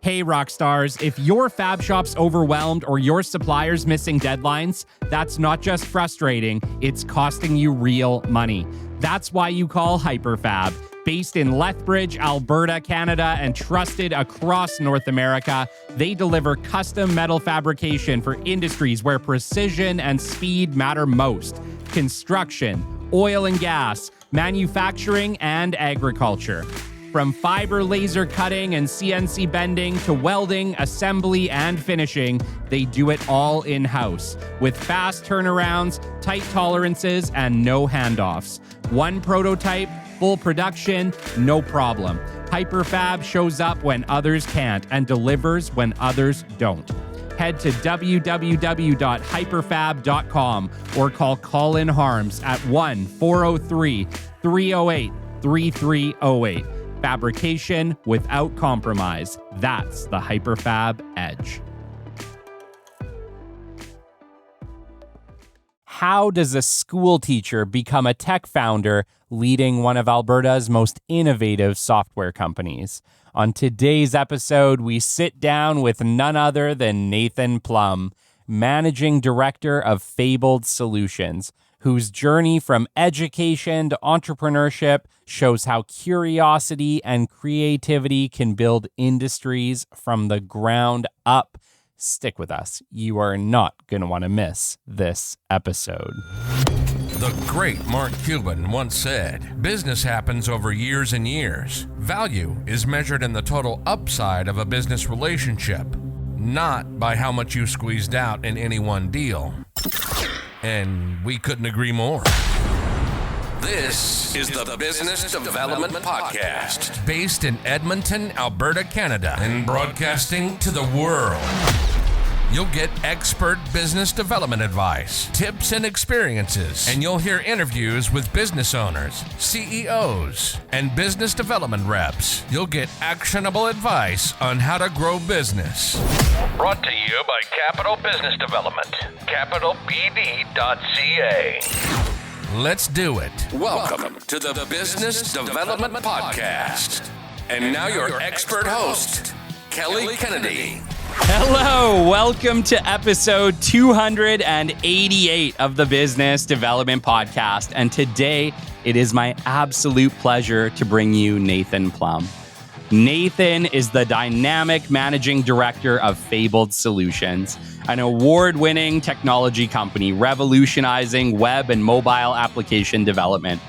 Hey, rock stars, if your fab shop's overwhelmed or your supplier's missing deadlines, that's not just frustrating, it's costing you real money. That's why you call HyperFab. Based in Lethbridge, Alberta, Canada, and trusted across North America, they deliver custom metal fabrication for industries where precision and speed matter most. Construction, oil and gas, manufacturing, and agriculture. From fiber laser cutting and CNC bending to welding, assembly, and finishing, they do it all in-house with fast turnarounds, tight tolerances, and no handoffs. One prototype, full production, no problem. HyperFab shows up when others can't and delivers when others don't. Head to www.hyperfab.com or call Colin Harms at 1-403-308-3308. Fabrication without compromise. That's the HyperFab edge. How does a school teacher become a tech founder leading one of Alberta's most innovative software companies? On today's episode, we sit down with none other than Nathan Plumb, Managing Director of Fabled Solutions, whose journey from education to entrepreneurship shows how curiosity and creativity can build industries from the ground up. Stick with us. You are not going to want to miss this episode. The great Mark Cuban once said, "Business happens over years and years. Value is measured in the total upside of a business relationship, not by how much you squeezed out in any one deal." And we couldn't agree more. This is the Business Development Podcast, based in Edmonton, Alberta, Canada, and broadcasting to the world. You'll get expert business development advice, tips and experiences, and you'll hear interviews with business owners, CEOs, and business development reps. You'll get actionable advice on how to grow business. Brought to you by Capital Business Development, capitalbd.ca. Let's do it. Welcome to the Business Development Podcast. And now your expert host, Kelly Kennedy. Hello, welcome to episode 288 of the Business Development Podcast. And today, it is my absolute pleasure to bring you Nathan Plumb. Nathan is the dynamic managing director of Fabled Solutions, an award-winning technology company revolutionizing web and mobile application development.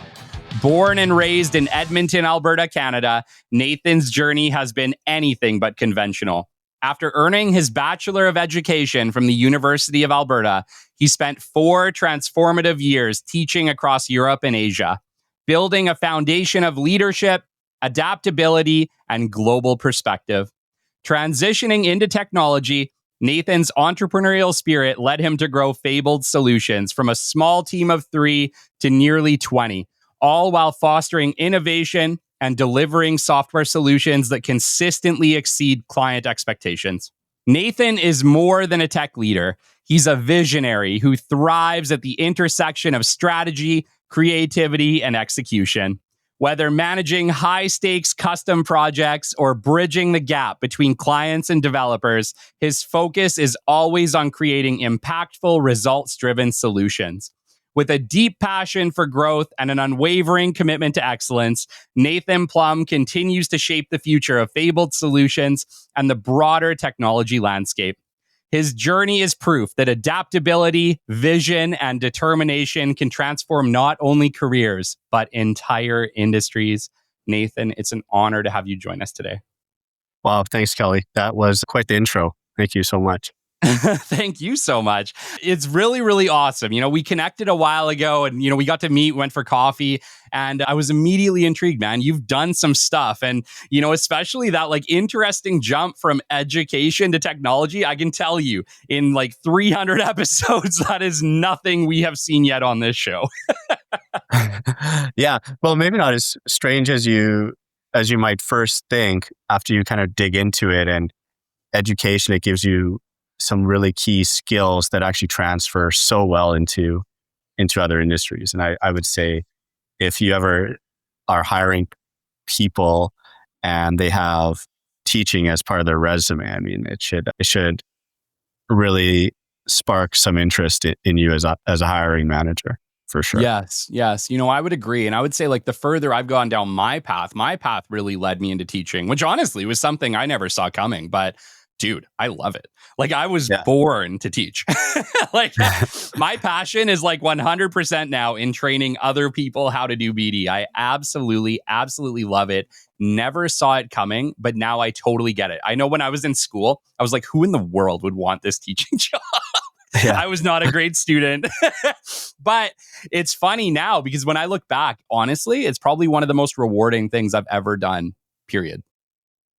Born and raised in Edmonton, Alberta, Canada, Nathan's journey has been anything but conventional. After earning his Bachelor of Education from the University of Alberta, he spent 4 transformative years teaching across Europe and Asia, building a foundation of leadership, adaptability, and global perspective. Transitioning into technology, Nathan's entrepreneurial spirit led him to grow Fabled Solutions from a small team of 3 to nearly 20, all while fostering innovation and delivering software solutions that consistently exceed client expectations. Nathan is more than a tech leader. He's a visionary who thrives at the intersection of strategy, creativity, and execution. Whether managing high-stakes custom projects or bridging the gap between clients and developers, his focus is always on creating impactful, results-driven solutions. With a deep passion for growth and an unwavering commitment to excellence, Nathan Plumb continues to shape the future of Fabled Solutions and the broader technology landscape. His journey is proof that adaptability, vision, and determination can transform not only careers, but entire industries. Nathan, it's an honor to have you join us today. Wow, thanks, Kelly. That was quite the intro. Thank you so much. Thank you so much. It's really, really awesome. We connected a while ago and, we got to meet, went for coffee, and I was immediately intrigued, man. You've done some stuff and, especially that interesting jump from education to technology. I can tell you in 300 episodes, that is nothing we have seen yet on this show. Yeah. Well, maybe not as strange as you might first think after you kind of dig into it. And education, it gives you some really key skills that actually transfer so well into other industries. And I would say if you ever are hiring people and they have teaching as part of their resume. I mean, it should really spark some interest in you as a hiring manager, for sure. Yes. I would agree. And I would say like the further I've gone down my path really led me into teaching, which honestly was something I never saw coming. But dude, I love it. Like I was born to teach. Like my passion is like 100% now in training other people how to do BD. I absolutely love it. Never saw it coming, but now I totally get it. I know when I was in school, I was like, who in the world would want this teaching job? Yeah. I was not a great student. But it's funny now because when I look back, honestly, it's probably one of the most rewarding things I've ever done, period.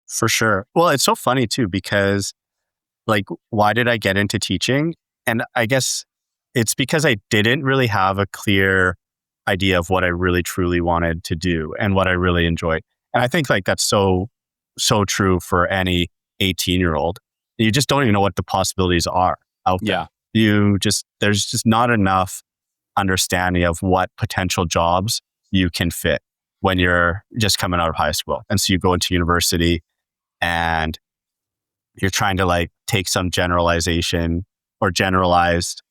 For sure. Well, it's so funny too, because like, why did I get into teaching? And I guess it's because I didn't really have a clear idea of what I really truly wanted to do and what I really enjoyed. And I think like that's so true for any 18-year-old. You just don't even know what the possibilities are out there. Yeah. There's just not enough understanding of what potential jobs you can fit when you're just coming out of high school. And so you go into university and you're trying to like take some generalization or generalized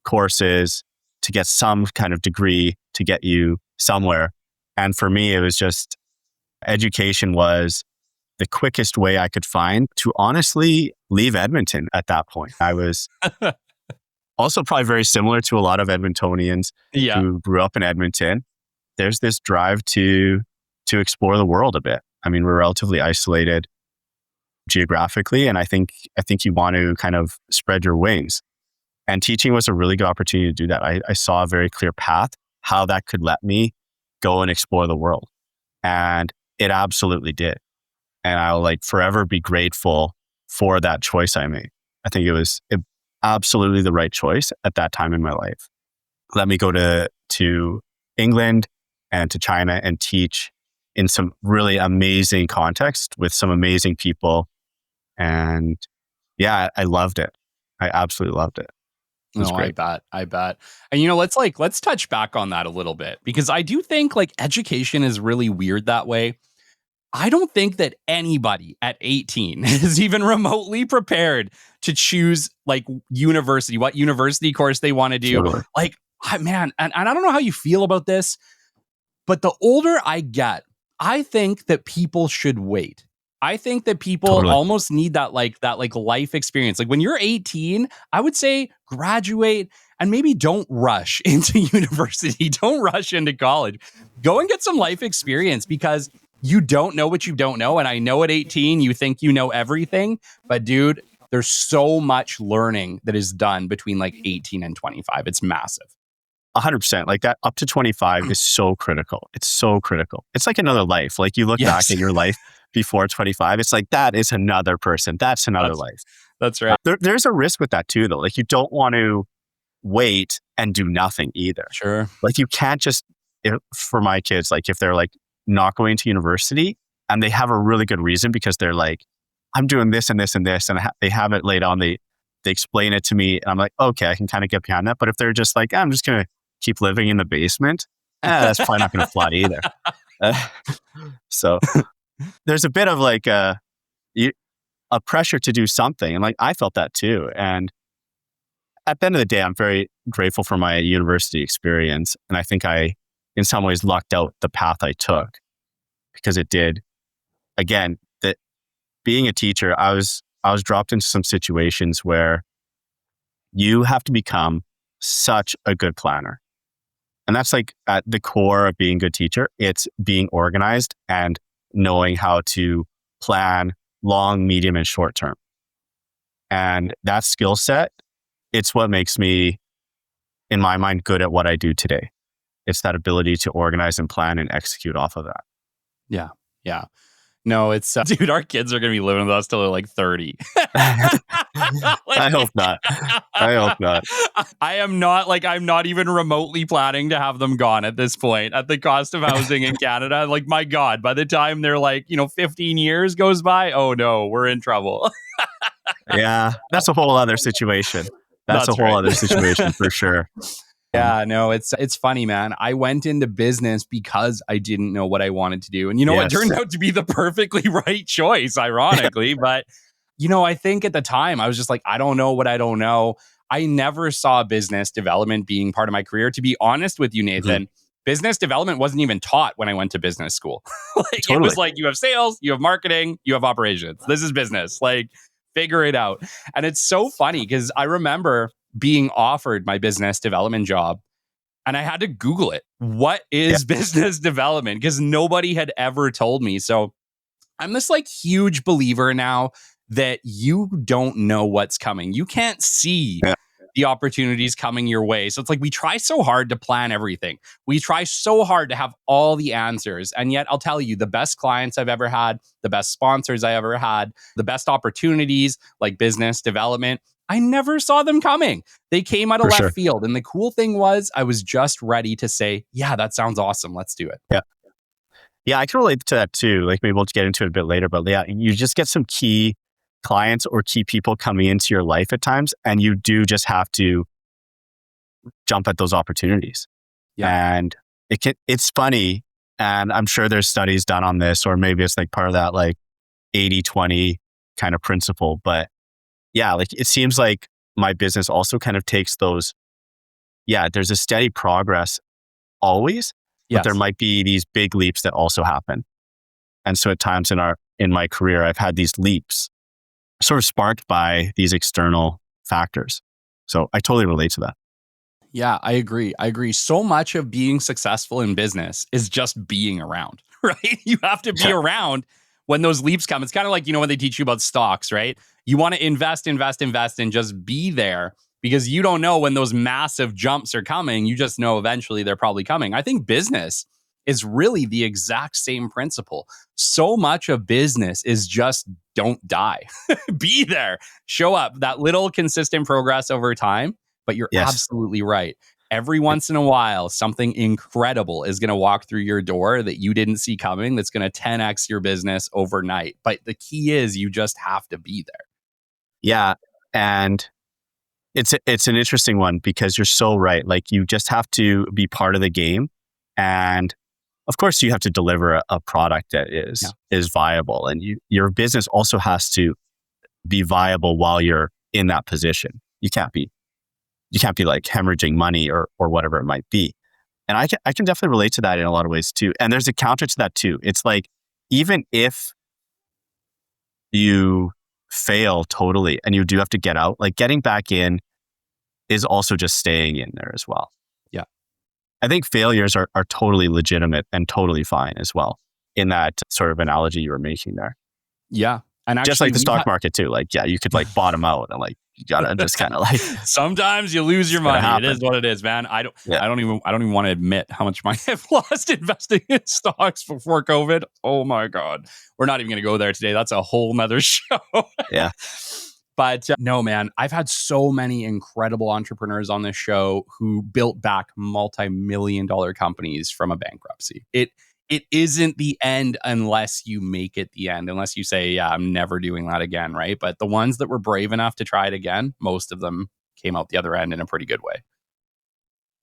courses to get some kind of degree to get you somewhere. And for me, it was just education was the quickest way I could find to honestly leave Edmonton at that point. I was also probably very similar to a lot of Edmontonians who grew up in Edmonton. There's this drive to explore the world a bit. I mean, we're relatively isolated geographically, and I think you want to kind of spread your wings. And teaching was a really good opportunity to do that. I saw a very clear path how that could let me go and explore the world, and it absolutely did. And I'll like forever be grateful for that choice I made. I think it was absolutely the right choice at that time in my life. Let me go to England and to China and teach in some really amazing context with some amazing people. And yeah, I loved it. I absolutely loved it. It was great. I bet. And let's touch back on that a little bit, because I do think like education is really weird that way. I don't think that anybody at 18 is even remotely prepared to choose like what university course they want to do. Totally. Like, man, and I don't know how you feel about this, but the older I get, I think that people should wait. I think that people almost need that life experience. Like when you're 18, I would say graduate and maybe don't rush into university. Don't rush into college. Go and get some life experience, because you don't know what you don't know. And I know at 18, you think you know everything, but dude, there's so much learning that is done between like 18 and 25. It's massive. 100%. Like that up to 25 is so critical. It's so critical. It's like another life. Like you look back at your life before 25, it's like, that is another person. That's another life. That's right. There's a risk with that too, though. Like you don't want to wait and do nothing either. Sure. Like you can't just, for my kids, like if they're like not going to university and they have a really good reason because they're like, I'm doing this and this and this, and they have it laid on, they explain it to me, and I'm like, okay, I can kind of get behind that. But if they're just like, I'm just going to keep living in the basement, that's probably not going to fly either. So there's a bit of like a pressure to do something. And like, I felt that too. And at the end of the day, I'm very grateful for my university experience. And I think I, in some ways, lucked out the path I took, because it did. Again, that being a teacher, I was dropped into some situations where you have to become such a good planner. And that's like at the core of being a good teacher. It's being organized and knowing how to plan long, medium, and short term. And that skill set, it's what makes me, in my mind, good at what I do today. It's that ability to organize and plan and execute off of that. Yeah. Yeah. No, it's, dude, our kids are going to be living with us till they're like 30. I hope not. I'm not even remotely planning to have them gone at this point at the cost of housing in Canada. Like, my God, by the time they're like, 15 years goes by, oh no, we're in trouble. Yeah, that's a whole other situation. That's a whole other situation for sure. Yeah, no, it's funny, man. I went into business because I didn't know what I wanted to do. And you know what? Yes. Turned out to be the perfectly right choice, ironically. But, I think at the time I was just like, I don't know what I don't know. I never saw business development being part of my career. To be honest with you, Nathan, business development wasn't even taught when I went to business school. It was like, you have sales, you have marketing, you have operations. This is business. Like, figure it out. And it's so funny because I remember being offered my business development job and I had to Google it. What is business development? Because nobody had ever told me. So I'm this like huge believer now that you don't know what's coming. You can't see the opportunities coming your way. So it's like we try so hard to plan everything. We try so hard to have all the answers. And yet I'll tell you, the best clients I've ever had, the best sponsors I ever had, the best opportunities like business development, I never saw them coming. They came out of left field. And the cool thing was I was just ready to say, yeah, that sounds awesome. Let's do it. Yeah. Yeah, I can relate to that too. Like maybe we'll get into it a bit later, but yeah, you just get some key clients or key people coming into your life at times, and you do just have to jump at those opportunities. Yeah. And it's funny, and I'm sure there's studies done on this, or maybe it's like part of that like 80-20 kind of principle. But yeah, like it seems like my business also kind of takes those, there's a steady progress always, but there might be these big leaps that also happen. And so at times in my career, I've had these leaps sort of sparked by these external factors. So I totally relate to that. Yeah, I agree. So much of being successful in business is just being around, right? You have to be around when those leaps come. It's kind of like, when they teach you about stocks, right? You want to invest, and just be there because you don't know when those massive jumps are coming. You just know eventually they're probably coming. I think business is really the exact same principle. So much of business is just don't die. Be there. Show up. That little consistent progress over time. But you're absolutely right. Every once in a while, something incredible is going to walk through your door that you didn't see coming that's going to 10x your business overnight. But the key is you just have to be there. Yeah. And it's an interesting one because you're so right. Like you just have to be part of the game. And of course, you have to deliver a product that is viable. And your business also has to be viable while you're in that position. You can't be like hemorrhaging money or whatever it might be. And I can definitely relate to that in a lot of ways too. And there's a counter to that too. It's like, even if you fail totally and you do have to get out, like getting back in is also just staying in there as well. Yeah. I think failures are totally legitimate and totally fine as well in that sort of analogy you were making there. Yeah. And actually, just like the stock market too. Like, you could like bottom out and like, you gotta just kind of like. Sometimes you lose your money. It is what it is, man. I don't even want to admit how much money I've lost investing in stocks before COVID. Oh my God. We're not even going to go there today. That's a whole nother show. Yeah. But no, man, I've had so many incredible entrepreneurs on this show who built back multi-million-dollar companies from a bankruptcy. It isn't the end unless you make it the end, unless you say, yeah, I'm never doing that again, right? But the ones that were brave enough to try it again, most of them came out the other end in a pretty good way.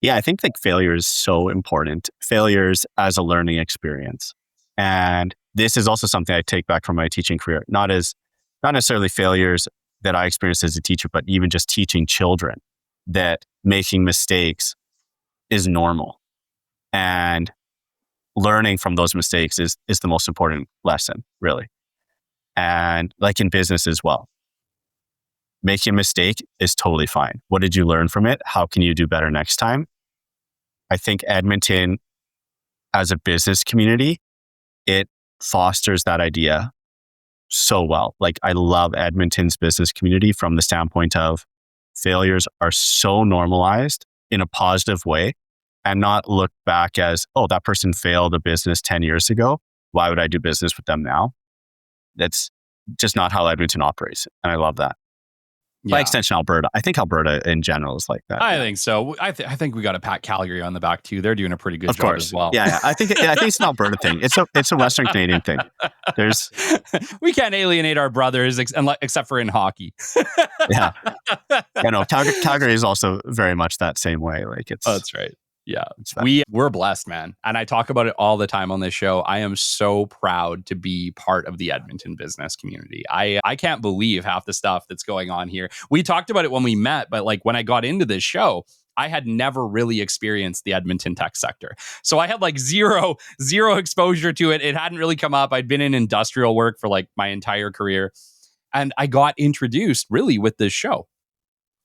Yeah, I think like failure is so important. Failures as a learning experience. And this is also something I take back from my teaching career, not necessarily failures that I experienced as a teacher, but even just teaching children that making mistakes is normal. And learning from those mistakes is the most important lesson, really. And like in business as well. Making a mistake is totally fine. What did you learn from it? How can you do better next time? I think Edmonton, as a business community, it fosters that idea so well. Like I love Edmonton's business community from the standpoint of failures are so normalized in a positive way and not looked back as, oh, that person failed a business 10 years ago. Why would I do business with them now? That's just not how Edmonton operates. And I love that. By Yeah. extension, Alberta. I think Alberta in general is like that. I think so. I think we got to pat Calgary on the back too. They're doing a pretty good Of job course. as well. Yeah. I think it's an Alberta thing. It's a Western Canadian thing. There's We can't alienate our brothers except for in hockey. yeah. Calgary is also very much that same way. Like it's That's right. Yeah. it's that. We're blessed, man. And I talk about it all the time on this show. I am so proud to be part of the Edmonton business community. I can't believe half the stuff that's going on here. We talked about it when we met, but like when I got into this show, I had never really experienced the Edmonton tech sector. So I had like zero exposure to it. It hadn't really come up. I'd been in industrial work for like my entire career. And I got introduced really with this show.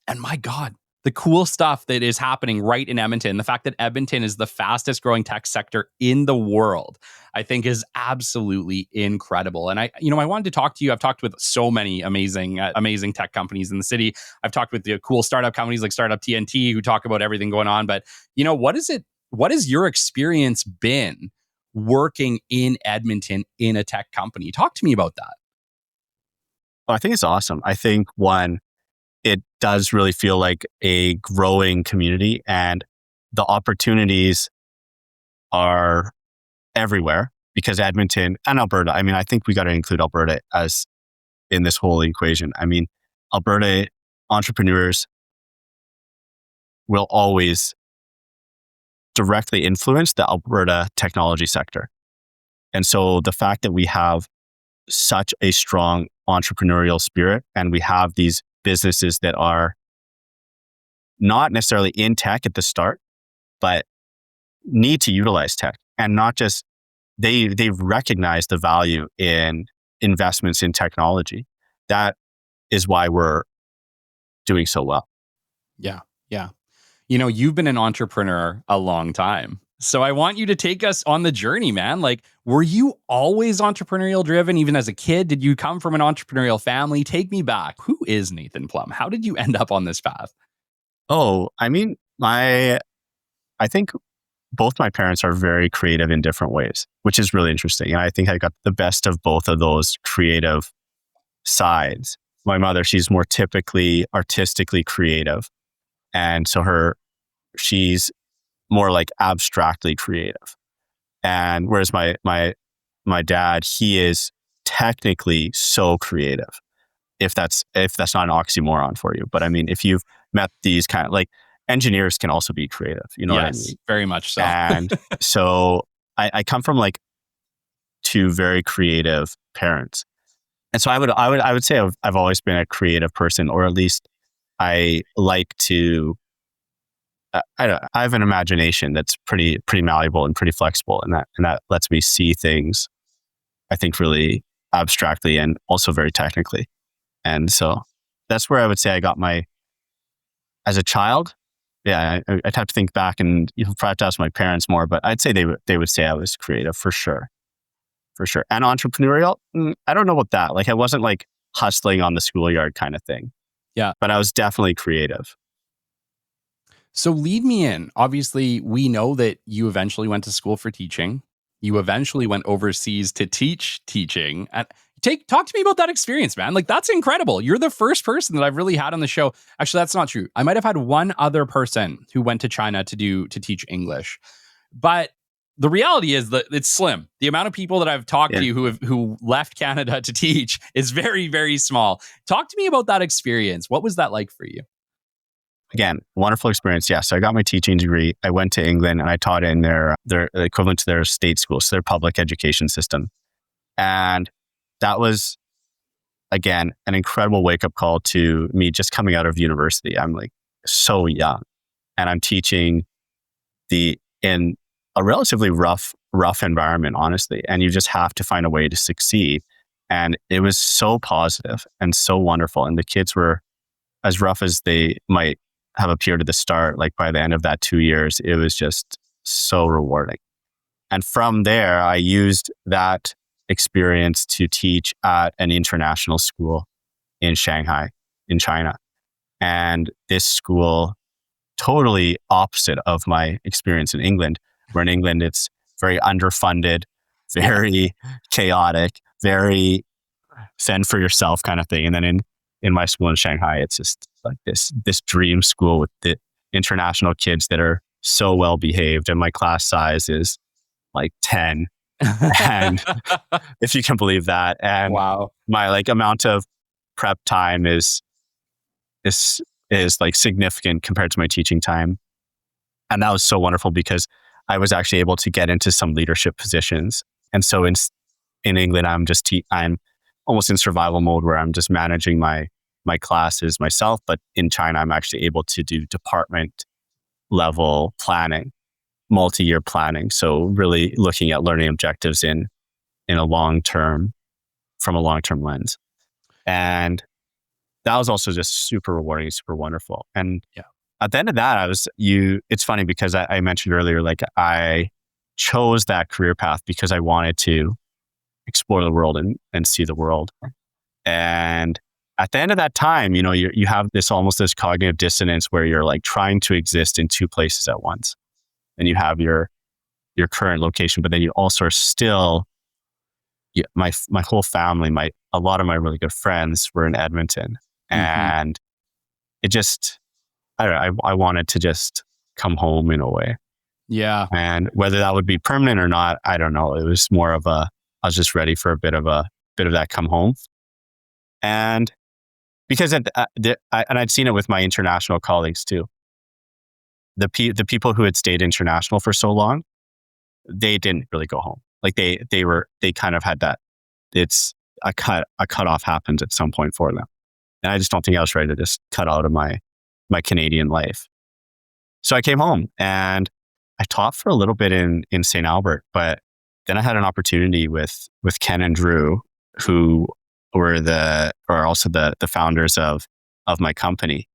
And my God, the cool stuff that is happening right in Edmonton, the fact that Edmonton is the fastest growing tech sector in the world, I think is absolutely incredible. And I wanted to talk to you. I've talked with so many amazing tech companies in the city. I've talked with the cool startup companies like Startup TNT who talk about everything going on. But what has your experience been working in Edmonton in a tech company? Talk to me about that. Well, I think it's awesome. I think it does really feel like a growing community, and the opportunities are everywhere because Edmonton and Alberta, I mean, I think we got to include Alberta as in this whole equation. I mean, Alberta entrepreneurs will always directly influence the Alberta technology sector. And so the fact that we have such a strong entrepreneurial spirit and we have these businesses that are not necessarily in tech at the start, but need to utilize tech, and not just they've recognized the value in investments in technology. That is why we're doing so well. Yeah. You've been an entrepreneur a long time. So I want you to take us on the journey, man. Like, were you always entrepreneurial driven, even as a kid? Did you come from an entrepreneurial family? Take me back. Who is Nathan Plumb? How did you end up on this path? Oh, I mean, I think both my parents are very creative in different ways, which is really interesting. And I think I got the best of both of those creative sides. My mother, she's more typically artistically creative. And so she's more like abstractly creative. And whereas my dad, he is technically so creative. If that's not an oxymoron for you. But I mean, if you've met these kind of like engineers can also be creative, you know what I mean? Very much so. And so I come from like two very creative parents. And so I would say I've always been a creative person, or at least I like to I have an imagination that's pretty malleable and pretty flexible, and that lets me see things, I think, really abstractly and also very technically. And so that's where I would say I got as a child. Yeah, I'd have to think back, and you'll probably have to ask my parents more, but I'd say they would say I was creative for sure. And entrepreneurial, I don't know about that. Like I wasn't like hustling on the schoolyard kind of thing. Yeah. But I was definitely creative. So lead me in. Obviously, we know that you eventually went to school for teaching. You eventually went overseas to teach teaching. And talk to me about that experience, man. Like, that's incredible. You're the first person that I've really had on the show. Actually, that's not true. I might have had one other person who went to China to teach English. But the reality is that it's slim. The amount of people that I've talked to who left Canada to teach is very, very small. Talk to me about that experience. What was that like for you? Again, wonderful experience. Yeah. So I got my teaching degree. I went to England and I taught in their equivalent to their state schools, so their public education system. And that was, again, an incredible wake-up call to me just coming out of university. I'm like so young, and I'm teaching in a relatively rough environment, honestly. And you just have to find a way to succeed. And it was so positive and so wonderful. And the kids were as rough as they might have appeared at the start. Like by the end of that 2 years, it was just so rewarding. And from there, I used that experience to teach at an international school in Shanghai, in China. And this school, totally opposite of my experience in England, where in England, it's very underfunded, very chaotic, very fend for yourself kind of thing. And then in my school in Shanghai, it's just like this dream school with the international kids that are so well behaved, and my class size is like 10, and if you can believe that, and Wow. my like amount of prep time is like significant compared to my teaching time. And that was so wonderful because I was actually able to get into some leadership positions. And so in England, I'm almost in survival mode where I'm just managing my classes myself. But in China, I'm actually able to do department level planning, multi-year planning. So really looking at learning objectives in a from a long-term lens. And that was also just super rewarding, super wonderful. And at the end of that, it's funny because I mentioned earlier, like I chose that career path because I wanted to explore the world and see the world. And at the end of that time, you have almost this cognitive dissonance where you're like trying to exist in two places at once. And you have your current location, but then you also are still, my whole family, a lot of my really good friends were in Edmonton. And it just, I don't know, I wanted to just come home in a way. Yeah. And whether that would be permanent or not, I don't know. It was more of I was just ready for a bit of that come home. And because I'd seen it with my international colleagues too. The people who had stayed international for so long, they didn't really go home. Like they kind of had that. It's a cutoff happens at some point for them. And I just don't think I was ready to just cut out of my Canadian life. So I came home and I taught for a little bit in St. Albert, but then I had an opportunity with Ken and Drew, who were also the founders of my company.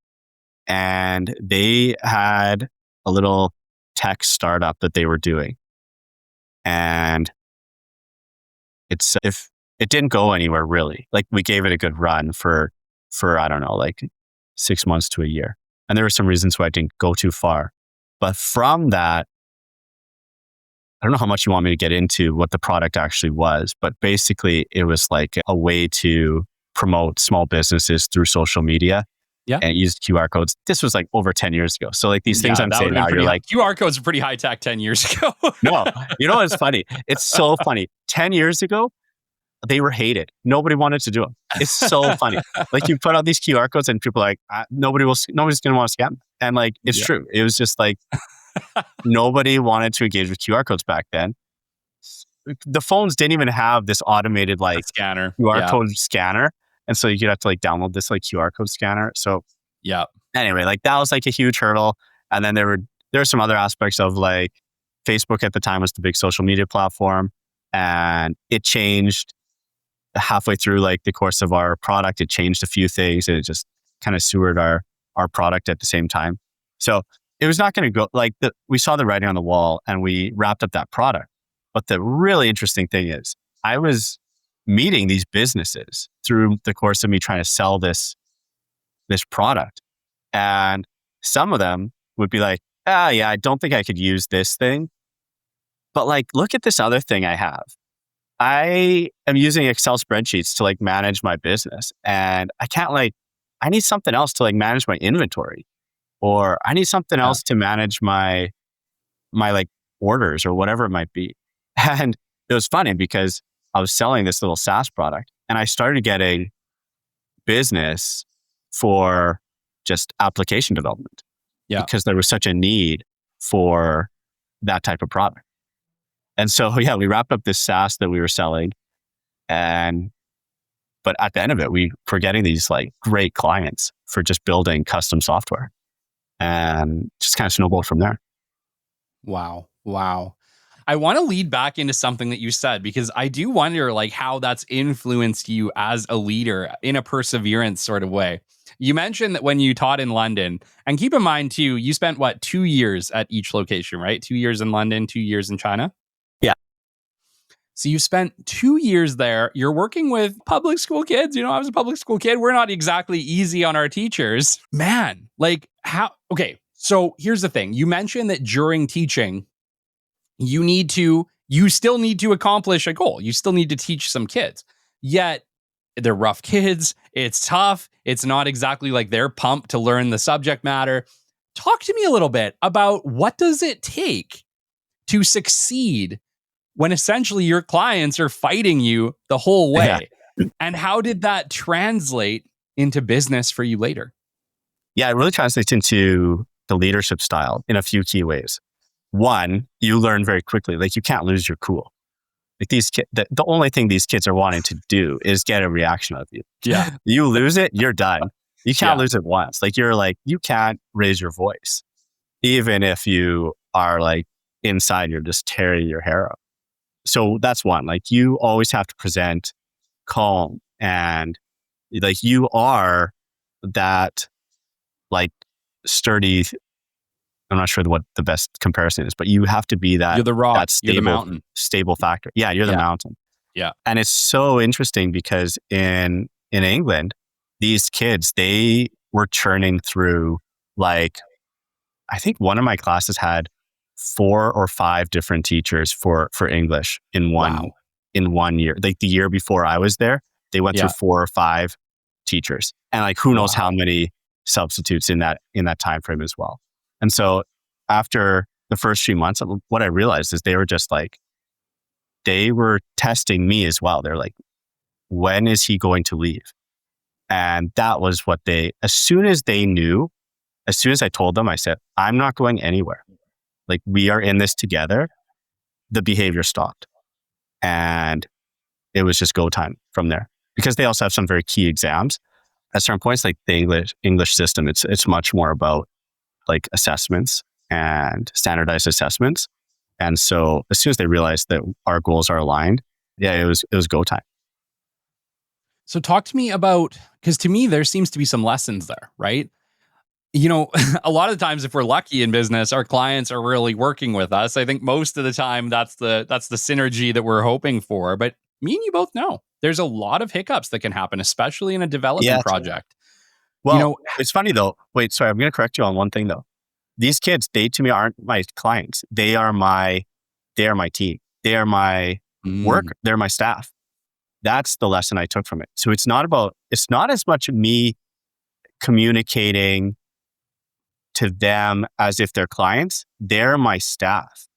And they had a little tech startup that they were doing. And if it didn't go anywhere really, like we gave it a good run for I don't know, like 6 months to a year. And there were some reasons why I didn't go too far. But from that, I don't know how much you want me to get into what the product actually was, but basically it was like a way to promote small businesses through social media. Yeah. And used QR codes. This was like over 10 years ago. So like these things I'm saying now, you're like, QR codes are pretty high tech 10 years ago. No, what's funny? It's so funny. 10 years ago, they were hated. Nobody wanted to do them. It's so funny. Like you put out these QR codes and people are like, nobody's going to want to scam them. And like, it's true. It was just like, nobody wanted to engage with QR codes back then. The phones didn't even have this automated like scanner, QR code scanner. And so you'd have to like download this like QR code scanner. So anyway, like that was like a huge hurdle. And then there were some other aspects of like Facebook at the time was the big social media platform, and it changed halfway through like the course of our product. It changed a few things, and it just kind of sewered our product at the same time. So it was not going to go like we saw the writing on the wall and we wrapped up that product. But the really interesting thing is I was meeting these businesses through the course of me trying to sell this product. And some of them would be like, yeah, I don't think I could use this thing. But like, look at this other thing I have. I am using Excel spreadsheets to like manage my business. And I need something else to like manage my inventory. Or I need something else to manage my like orders or whatever it might be. And it was funny because I was selling this little SaaS product and I started getting business for just application development because there was such a need for that type of product. And so, we wrapped up this SaaS that we were selling. But at the end of it, we were getting these like great clients for just building custom software, and just kind of snowballed from there. Wow. I want to lead back into something that you said, because I do wonder like how that's influenced you as a leader in a perseverance sort of way. You mentioned that when you taught in London, and keep in mind too, you spent 2 years at each location, right? 2 years in London, 2 years in China. Yeah. So you spent 2 years there. You're working with public school kids. I was a public school kid. We're not exactly easy on our teachers, man. Like how? Okay. So here's the thing. You mentioned that during teaching, you still need to accomplish a goal. You still need to teach some kids. Yet They're rough kids. It's tough. It's not exactly like they're pumped to learn the subject matter. Talk to me a little bit about what does it take to succeed when essentially your clients are fighting you the whole way? Yeah. And how did that translate into business for you later? Yeah, it really translates into the leadership style in a few key ways. One, you learn very quickly, like you can't lose your cool. Like these kids, the only thing these kids are wanting to do is get a reaction out of you. Yeah. You lose it, you're done. You can't Yeah. lose it once. Like you can't raise your voice. Even if you are like inside, you're just tearing your hair out. So that's one. Like you always have to present calm and like you are that like sturdy. I'm not sure what the best comparison is, but you have to be that. You're the rock. That stable, you're the mountain. Stable factor. Yeah, you're the mountain. Yeah. And it's so interesting because in England, these kids, they were churning through like, I think one of my classes had 4 or 5 different teachers for English in one year. Like the year before I was there, they went through 4 or 5 teachers, and like who knows how many substitutes in that time frame as well. And so after the first 3 months, what I realized is they were just like, they were testing me as well. They're like, when is he going to leave? And that was what as soon as I told them, I said, I'm not going anywhere. Like we are in this together. The behavior stopped. And it was just go time from there. Because they also have some very key exams. At certain points, like the English system, it's much more about like assessments and standardized assessments. And so as soon as they realized that our goals are aligned, it was go time. So talk to me about, because to me, there seems to be some lessons there, right? You know, a lot of the times, if we're lucky in business, our clients are really working with us. I think most of the time that's the synergy that we're hoping for. But me and you both know there's a lot of hiccups that can happen, especially in a development project. Well, it's funny though. Wait, sorry, I'm going to correct you on one thing though. These kids, they to me aren't my clients. They are my team. They are my work. They're my staff. That's the lesson I took from it. So it's not as much me communicating to them as if they're clients. They're my staff.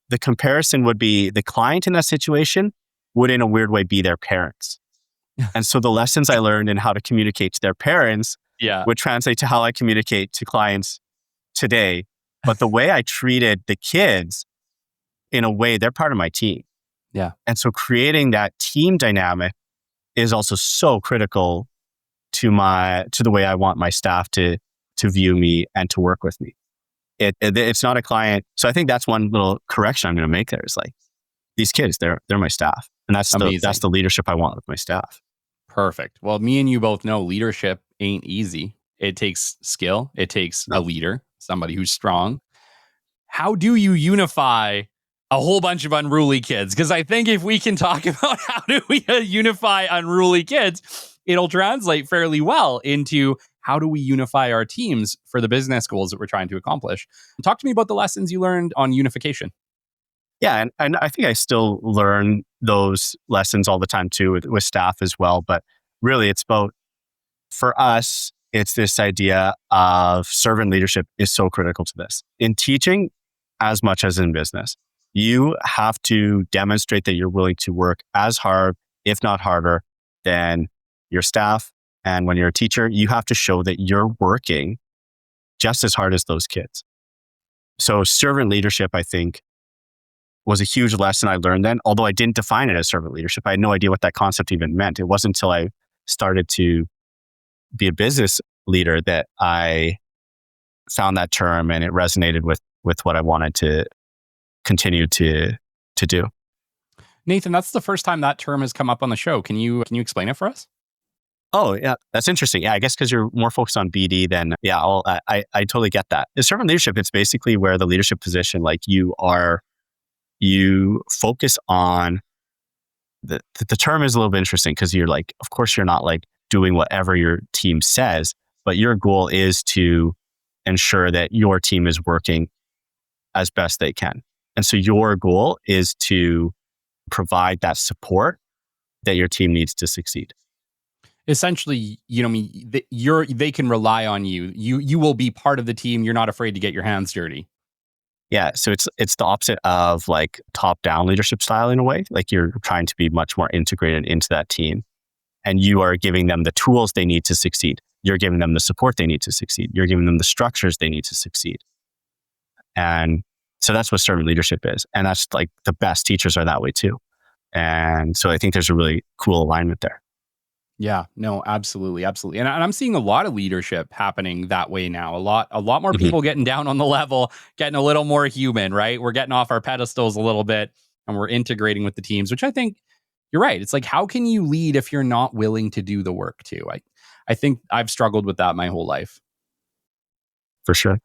The comparison would be the client in that situation would in a weird way be their parents. And so the lessons I learned in how to communicate to their parents would translate to how I communicate to clients today. But the way I treated the kids, in a way, they're part of my team. Yeah. And so creating that team dynamic is also so critical to the way I want my staff to view me and to work with me. It's not a client. So I think that's one little correction I'm going to make there is like, these kids, they're my staff. And that's the leadership I want with my staff. Perfect. Well, me and you both know leadership ain't easy. It takes skill. It takes a leader, somebody who's strong. How do you unify a whole bunch of unruly kids? Because I think if we can talk about how do we unify unruly kids, it'll translate fairly well into how do we unify our teams for the business goals that we're trying to accomplish. Talk to me about the lessons you learned on unification. Yeah, and I think I still learn those lessons all the time too with staff as well. But really, it's about, for us, it's this idea of servant leadership is so critical to this. In teaching, as much as in business, you have to demonstrate that you're willing to work as hard, if not harder, than your staff. And when you're a teacher, you have to show that you're working just as hard as those kids. So servant leadership, I think, was a huge lesson I learned then, although I didn't define it as servant leadership. I had no idea what that concept even meant. It wasn't until I started to be a business leader that I found that term and it resonated with what I wanted to continue to do. Nathan, that's the first time that term has come up on the show. Can you explain it for us? Oh, yeah, that's interesting. Yeah, I guess because you're more focused on BD than, I totally get that. The servant leadership, it's basically where the leadership position, like you focus on, the term is a little bit interesting because you're like, of course, you're not like doing whatever your team says, but your goal is to ensure that your team is working as best they can. And so your goal is to provide that support that your team needs to succeed. Essentially, they can rely on you. You will be part of the team. You're not afraid to get your hands dirty. Yeah, so it's the opposite of like top-down leadership style in a way. Like you're trying to be much more integrated into that team, and you are giving them the tools they need to succeed. You're giving them the support they need to succeed. You're giving them the structures they need to succeed. And so that's what servant leadership is. And that's like the best teachers are that way too. And so I think there's a really cool alignment there. Yeah, no, absolutely, absolutely. And I'm seeing a lot of leadership happening that way now. A lot more people getting down on the level, getting a little more human, right? We're getting off our pedestals a little bit and we're integrating with the teams, which I think you're right. It's like, how can you lead if you're not willing to do the work too? I think I've struggled with that my whole life. For sure.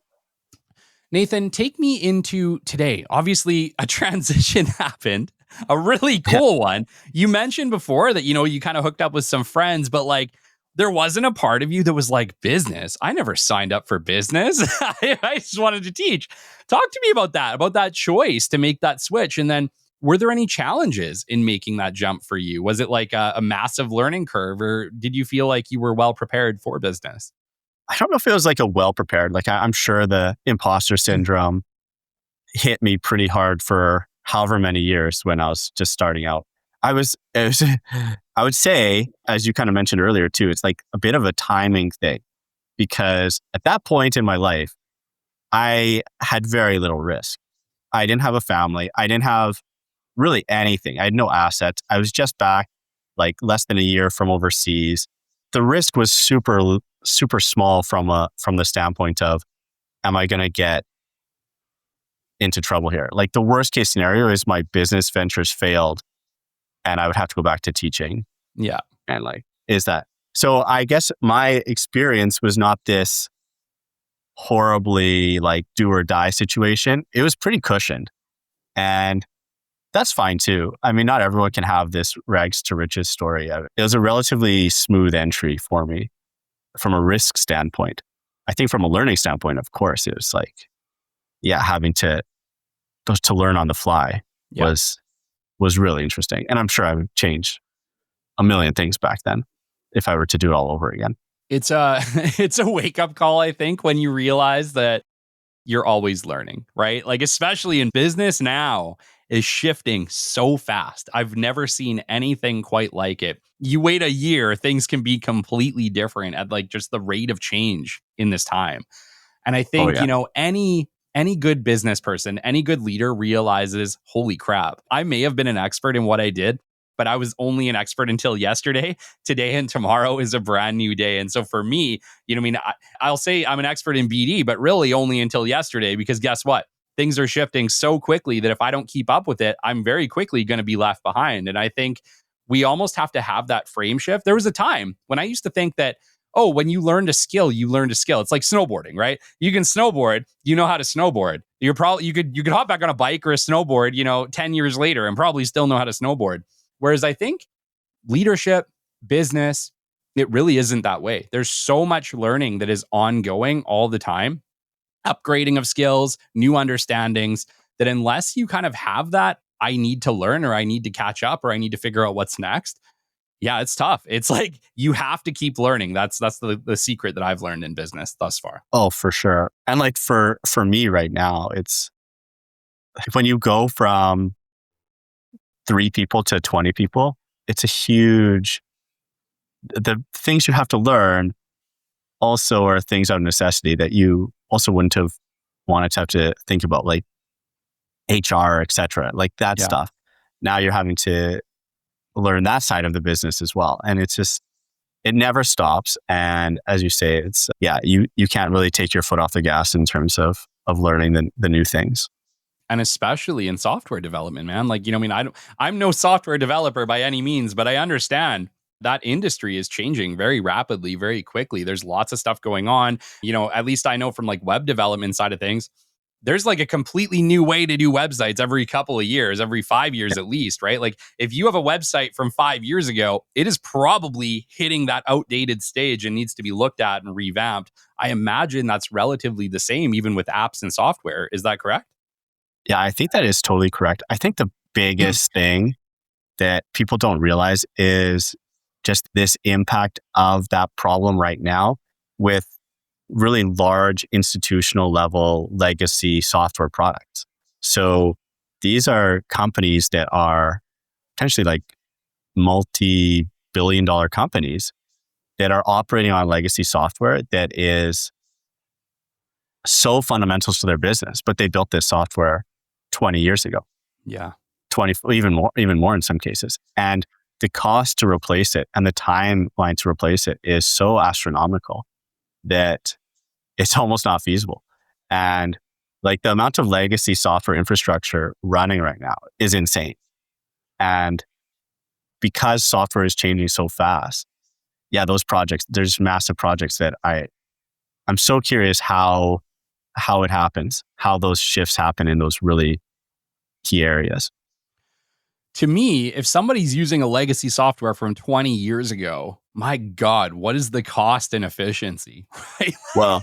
Nathan, take me into today. Obviously, a transition happened, a really cool one. You mentioned before that, you kind of hooked up with some friends, but like there wasn't a part of you that was like business. I never signed up for business. I just wanted to teach. Talk to me about that choice to make that switch. And then were there any challenges in making that jump for you? Was it like a massive learning curve, or did you feel like you were well prepared for business? I don't know if it was like a well prepared, like I'm sure the imposter syndrome hit me pretty hard for however many years when I was just starting out. I would say, as you kind of mentioned earlier too, it's like a bit of a timing thing, because at that point in my life, I had very little risk. I didn't have a family. I didn't have really anything. I had no assets. I was just back like less than a year from overseas. The risk was super, super small from the standpoint of, am I going to get into trouble here? Like the worst case scenario is my business ventures failed and I would have to go back to teaching. Yeah. And like, is that? So I guess my experience was not this horribly like do or die situation. It was pretty cushioned. And that's fine too. I mean, not everyone can have this rags to riches story. It was a relatively smooth entry for me from a risk standpoint. I think from a learning standpoint, of course, it was like, having to learn on the fly was really interesting. And I'm sure I would change a million things back then if I were to do it all over again. It's a wake up call, I think, when you realize that you're always learning, right? Like, especially in business now is shifting so fast. I've never seen anything quite like it. You wait a year, things can be completely different at like just the rate of change in this time. And I think, any good business person, any good leader realizes, holy crap, I may have been an expert in what I did, but I was only an expert until yesterday. Today and tomorrow is a brand new day. And so for me, I'll say I'm an expert in BD, but really only until yesterday, because guess what? Things are shifting so quickly that if I don't keep up with it, I'm very quickly going to be left behind. And I think we almost have to have that frame shift. There was a time when I used to think that, when you learn a skill, you learn a skill. It's like snowboarding, right? You can snowboard, you know how to snowboard. You could hop back on a bike or a snowboard, 10 years later and probably still know how to snowboard. Whereas I think leadership, business, it really isn't that way. There's so much learning that is ongoing all the time, upgrading of skills, new understandings, that unless you kind of have that, I need to learn or I need to catch up or I need to figure out what's next. Yeah, it's tough. It's like you have to keep learning. That's the secret that I've learned in business thus far. Oh, for sure. And like for me right now, it's when you go from 3 people to 20 people, it's a huge, the things you have to learn also are things out of necessity that you also wouldn't have wanted to have to think about, like HR, etc. Like that stuff. Now you're having to learn that side of the business as well. And it's just, it never stops. And as you say, it's, you can't really take your foot off the gas in terms of learning the new things. And especially in software development, man. Like, I'm no software developer by any means, but I understand that industry is changing very rapidly, very quickly. There's lots of stuff going on. At least I know from like web development side of things, there's like a completely new way to do websites every couple of years, every 5 years at least, right? Like if you have a website from 5 years ago, it is probably hitting that outdated stage and needs to be looked at and revamped. I imagine that's relatively the same even with apps and software. Is that correct? Yeah, I think that is totally correct. I think the biggest thing that people don't realize is just this impact of that problem right now with really large institutional level legacy software products. So these are companies that are potentially like multi-billion-dollar companies that are operating on legacy software that is so fundamental to their business, but they built this software 20 years ago. Yeah. 20, even more in some cases. And the cost to replace it and the timeline to replace it is so astronomical that it's almost not feasible. And like the amount of legacy software infrastructure running right now is insane. And because software is changing so fast, those projects, there's massive projects that I'm so curious how it happens, how those shifts happen in those really key areas. To me, if somebody's using a legacy software from 20 years ago, my God, what is the cost and efficiency? Right? Well,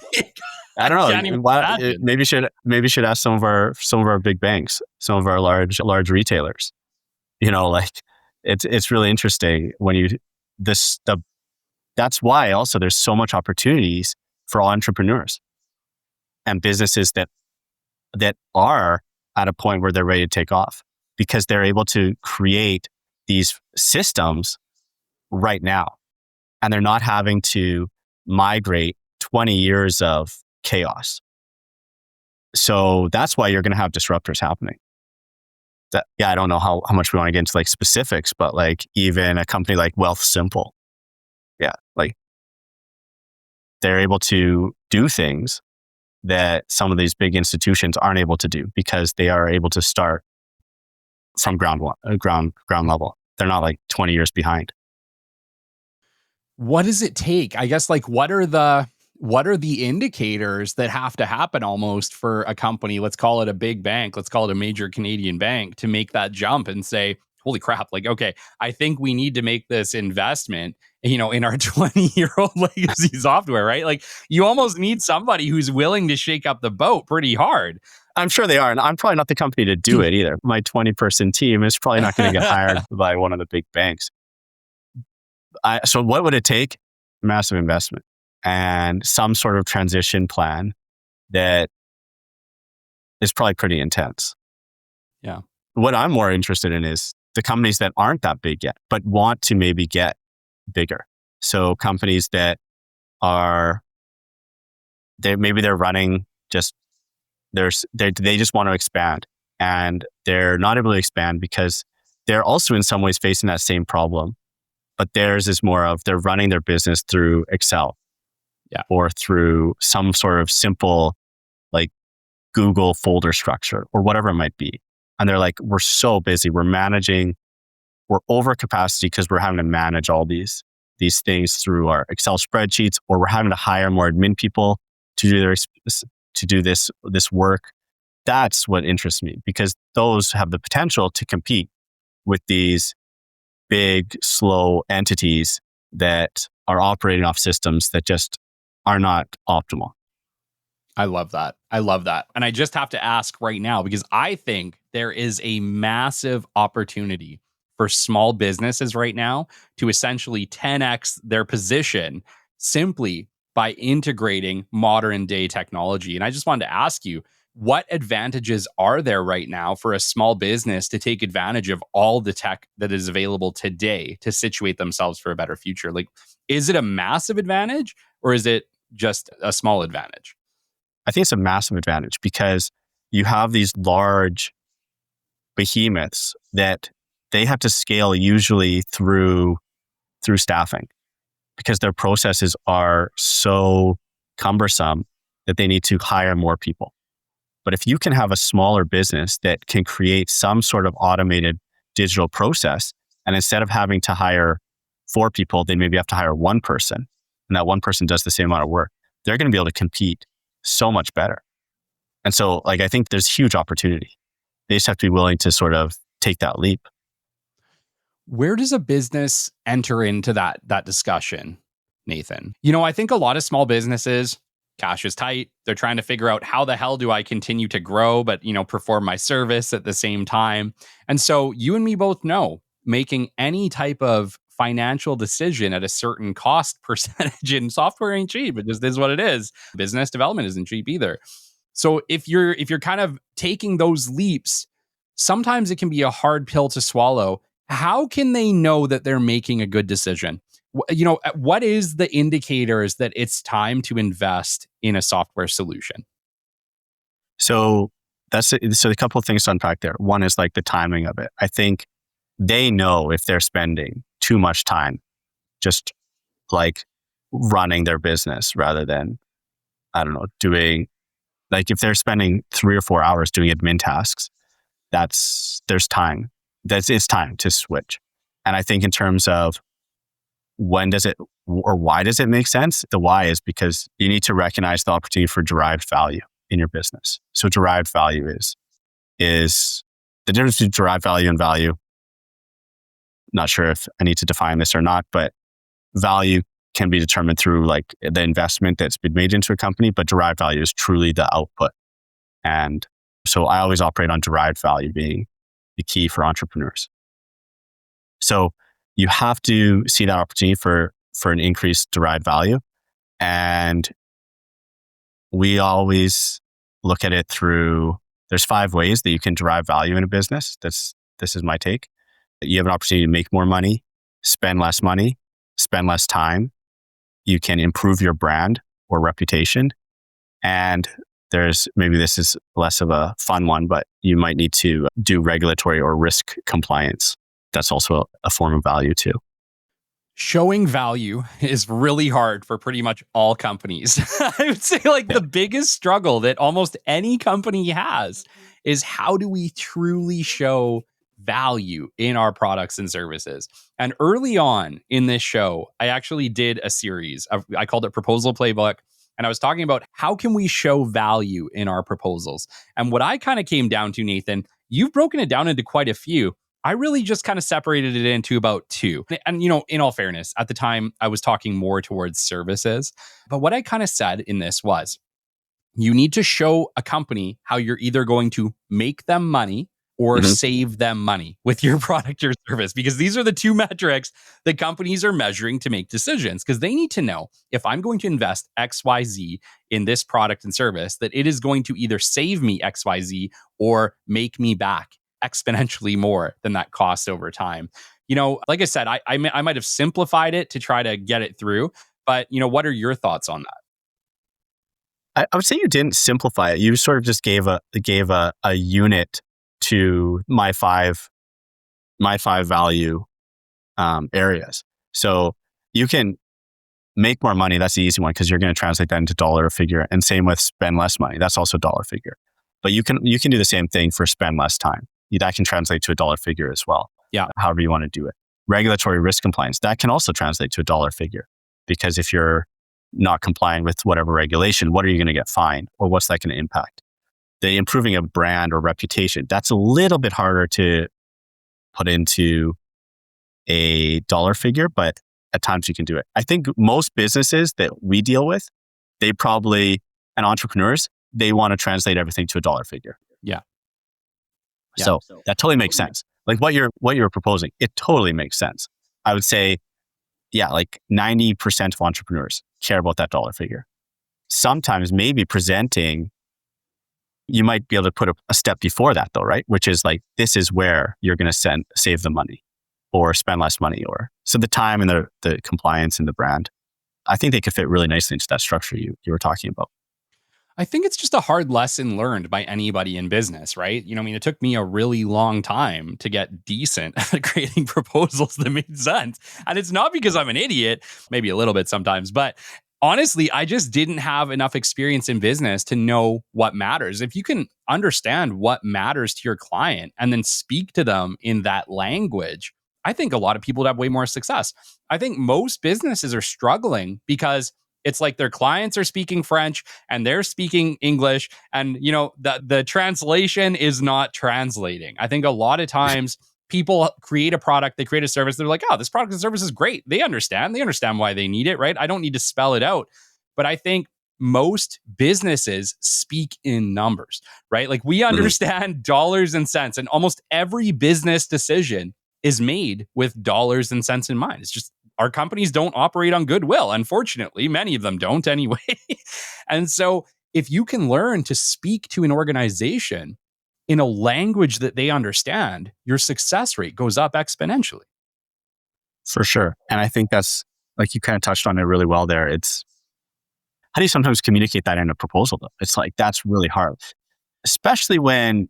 I don't can't even know. imagine. Maybe should ask some of our big banks, some of our large retailers. Like it's really interesting when that's why also there's so much opportunities for all entrepreneurs and businesses that are at a point where they're ready to take off because they're able to create these systems right now. And they're not having to migrate 20 years of chaos. So that's why you're going to have disruptors happening. I don't know how much we want to get into like specifics, but like even a company like Wealth Simple, like they're able to do things that some of these big institutions aren't able to do because they are able to start from ground level. They're not like 20 years behind. What does it take? I guess like what are the indicators that have to happen almost for a company, let's call it a big bank, let's call it a major Canadian bank, to make that jump and say, holy crap, like, okay, I think we need to make this investment, in our 20-year-old legacy software, right? Like you almost need somebody who's willing to shake up the boat pretty hard. I'm sure they are. And I'm probably not the company to do it either. My 20-person team is probably not going to get hired by one of the big banks. So what would it take? Massive investment and some sort of transition plan that is probably pretty intense. Yeah. What I'm more interested in is the companies that aren't that big yet, but want to maybe get bigger. So companies that maybe they're running they just want to expand and they're not able to expand because they're also in some ways facing that same problem. But theirs is more of they're running their business through Excel or through some sort of simple like Google folder structure or whatever it might be. And they're like, we're so busy. We're over capacity because we're having to manage all these things through our Excel spreadsheets, or we're having to hire more admin people to do this work. That's what interests me because those have the potential to compete with these big, slow entities that are operating off systems that just are not optimal. I love that. And I just have to ask right now, because I think there is a massive opportunity for small businesses right now to essentially 10x their position simply by integrating modern day technology. And I just wanted to ask you, what advantages are there right now for a small business to take advantage of all the tech that is available today to situate themselves for a better future? Like, is it a massive advantage or is it just a small advantage? I think it's a massive advantage because you have these large behemoths that they have to scale usually through staffing because their processes are so cumbersome that they need to hire more people. But if you can have a smaller business that can create some sort of automated digital process, and instead of having to hire 4 people, they maybe have to hire 1 person, and that 1 person does the same amount of work, they're going to be able to compete so much better. And so, like, I think there's huge opportunity. They just have to be willing to sort of take that leap. Where does a business enter into that discussion, Nathan? I think a lot of small businesses, cash is tight. They're trying to figure out how the hell do I continue to grow, but perform my service at the same time. And so you and me both know making any type of financial decision at a certain cost percentage, and software ain't cheap. It just is what it is. Business development isn't cheap either. So if you're kind of taking those leaps, sometimes it can be a hard pill to swallow. How can they know that they're making a good decision? What is the indicators that it's time to invest in a software solution? So so a couple of things to unpack there. One is like the timing of it. I think they know if they're spending too much time just like running their business rather than, I don't know, doing, like if they're spending 3 or 4 hours doing admin tasks, it's time to switch. And I think in terms of when does it or why does it make sense? The why is because you need to recognize the opportunity for derived value in your business. So derived value is the difference between derived value and value. Not sure if I need to define this or not, but value can be determined through like the investment that's been made into a company, but derived value is truly the output. And so I always operate on derived value being the key for entrepreneurs. So you have to see that opportunity for an increased derived value. And we always look at it through, there's 5 ways that you can derive value in a business. This is my take. You have an opportunity to make more money, spend less money, spend less time. You can improve your brand or reputation. And maybe this is less of a fun one, but you might need to do regulatory or risk compliance. That's also a form of value too. Showing value is really hard for pretty much all companies. I would say the biggest struggle that almost any company has is how do we truly show value in our products and services? And early on in this show, I actually did a series I called it Proposal Playbook. And I was talking about how can we show value in our proposals? And what I kind of came down to, Nathan, you've broken it down into quite a few. I really just kind of separated it into about 2. And, in all fairness, at the time, I was talking more towards services. But what I kind of said in this was, you need to show a company how you're either going to make them money or save them money with your product or service, because these are the 2 metrics that companies are measuring to make decisions, because they need to know if I'm going to invest XYZ in this product and service, that it is going to either save me XYZ or make me back exponentially more than that cost over time. Like I said, I might have simplified it to try to get it through, but what are your thoughts on that? I would say you didn't simplify it. You sort of just gave a unit to my five value areas. So you can make more money. That's the easy one because you're going to translate that into dollar figure. And same with spend less money. That's also dollar figure. But you can do the same thing for spend less time. That can translate to a dollar figure as well. Yeah. However you want to do it. Regulatory risk compliance, that can also translate to a dollar figure, because if you're not complying with whatever regulation, what are you going to get fined, or what's that going to impact? The improving a brand or reputation, that's a little bit harder to put into a dollar figure, but at times you can do it. I think most businesses that we deal with, and entrepreneurs, they want to translate everything to a dollar figure. Yeah. So that totally makes sense. Like what you're proposing, it totally makes sense. I would say, 90% of entrepreneurs care about that dollar figure. Sometimes maybe presenting, you might be able to put a step before that though, right? Which is like, this is where you're going to save the money or spend less money, so the time and the compliance and the brand. I think they could fit really nicely into that structure you were talking about. I think it's just a hard lesson learned by anybody in business, right? It took me a really long time to get decent at creating proposals that made sense. And it's not because I'm an idiot, maybe a little bit sometimes, but honestly, I just didn't have enough experience in business to know what matters. If you can understand what matters to your client and then speak to them in that language, I think a lot of people would have way more success. I think most businesses are struggling because it's like their clients are speaking French and they're speaking English, and the translation is not translating. I think a lot of times people create a product, they create a service, they're like, oh, this product and service is great. They understand why they need it, right? I don't need to spell it out. But I think most businesses speak in numbers, right? Like we understand dollars and cents, and almost every business decision is made with dollars and cents in mind. It's just our companies don't operate on goodwill. Unfortunately, many of them don't anyway. And so if you can learn to speak to an organization in a language that they understand, your success rate goes up exponentially. For sure. And I think that's, like, you kind of touched on it really well there. It's, how do you sometimes communicate that in a proposal though? It's like, that's really hard, especially when,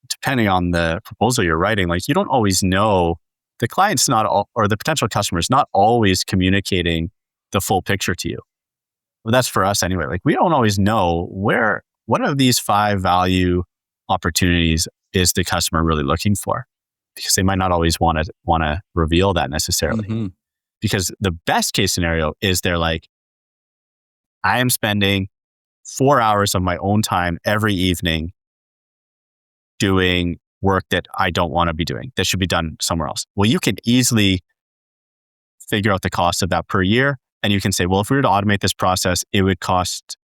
depending on the proposal you're writing, like, you don't always know, the client's not all, or the potential customer is not always communicating the full picture to you. Well, that's for us anyway. Like, we don't always know what of these 5 value opportunities is the customer really looking for, because they might not always want to reveal that necessarily. Mm-hmm. Because the best case scenario is they're like, I am spending 4 hours of my own time every evening doing work that I don't want to be doing, that should be done somewhere else. Well, you can easily figure out the cost of that per year. And you can say, well, if we were to automate this process, it would cost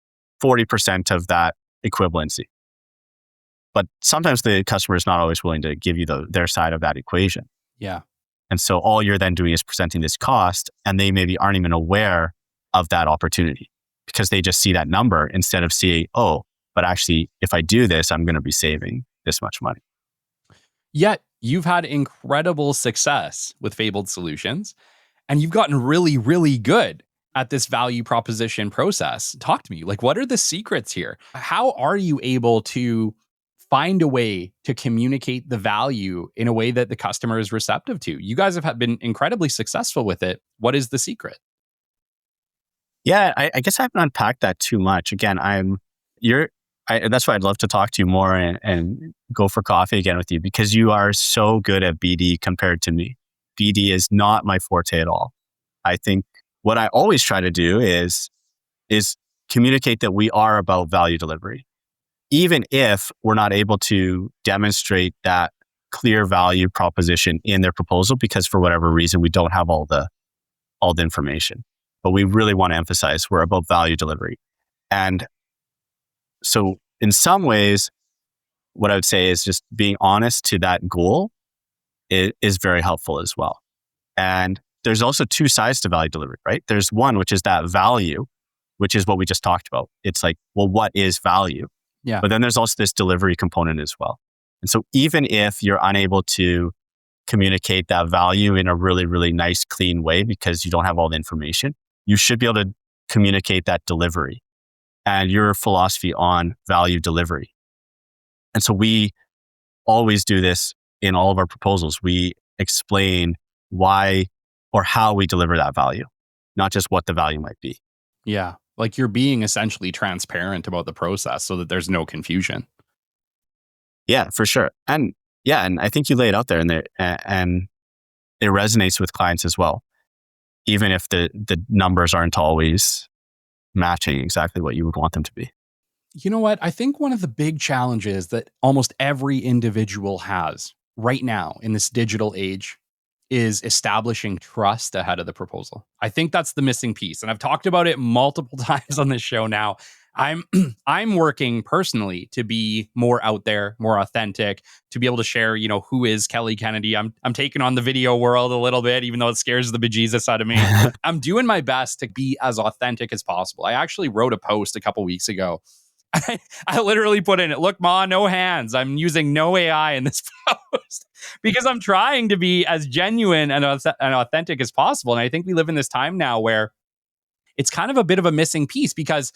40% of that equivalency. But sometimes the customer is not always willing to give you their side of that equation. Yeah. And so all you're then doing is presenting this cost, and they maybe aren't even aware of that opportunity because they just see that number instead of seeing, oh, but actually, if I do this, I'm going to be saving this much money. Yet you've had incredible success with Fabled Solutions, and you've gotten really, really good at this value proposition process. Talk to me. Like, what are the secrets here? How are you able to find a way to communicate the value in a way that the customer is receptive to? You guys have been incredibly successful with it. What is the secret? Yeah, I guess I haven't unpacked that too much. Again, that's why I'd love to talk to you more and go for coffee again with you, because you are so good at BD compared to me. BD is not my forte at all. I think what I always try to do is communicate that we are about value delivery, even if we're not able to demonstrate that clear value proposition in their proposal, because for whatever reason we don't have all the information. But we really want to emphasize we're about value delivery. And so in some ways, what I would say is just being honest to that goal is very helpful as well. And there's also 2 sides to value delivery, right? There's one, which is that value, which is what we just talked about. It's like, well, what is value? Yeah. But then there's also this delivery component as well. And so even if you're unable to communicate that value in a really, really nice, clean way because you don't have all the information, you should be able to communicate that delivery and your philosophy on value delivery. And so we always do this in all of our proposals. We explain why or how we deliver that value, not just what the value might be. Yeah. Like, you're being essentially transparent about the process so that there's no confusion. Yeah, for sure. And I think you lay it out there, and it resonates with clients as well, even if the numbers aren't always matching exactly what you would want them to be. You know what? I think one of the big challenges that almost every individual has right now in this digital age is establishing trust ahead of the proposal. I think that's the missing piece. And I've talked about it multiple times on this show now. I'm working personally to be more out there, more authentic, to be able to share, who is Kelly Kennedy. I'm taking on the video world a little bit, even though it scares the bejesus out of me. I'm doing my best to be as authentic as possible. I actually wrote a post a couple weeks ago. I literally put in it, look, Ma, no hands. I'm using no AI in this post because I'm trying to be as genuine and authentic as possible. And I think we live in this time now where it's kind of a bit of a missing piece because,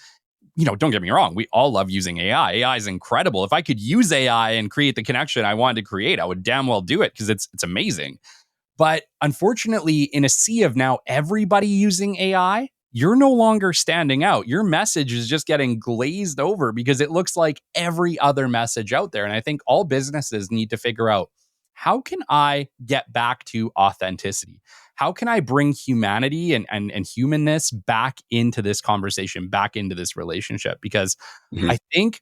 don't get me wrong, we all love using AI. AI is incredible. If I could use AI and create the connection I wanted to create, I would damn well do it because it's amazing. But unfortunately, in a sea of now everybody using AI, you're no longer standing out. Your message is just getting glazed over because it looks like every other message out there. And I think all businesses need to figure out, how can I get back to authenticity? How can I bring humanity and humanness back into this conversation, back into this relationship? Because I think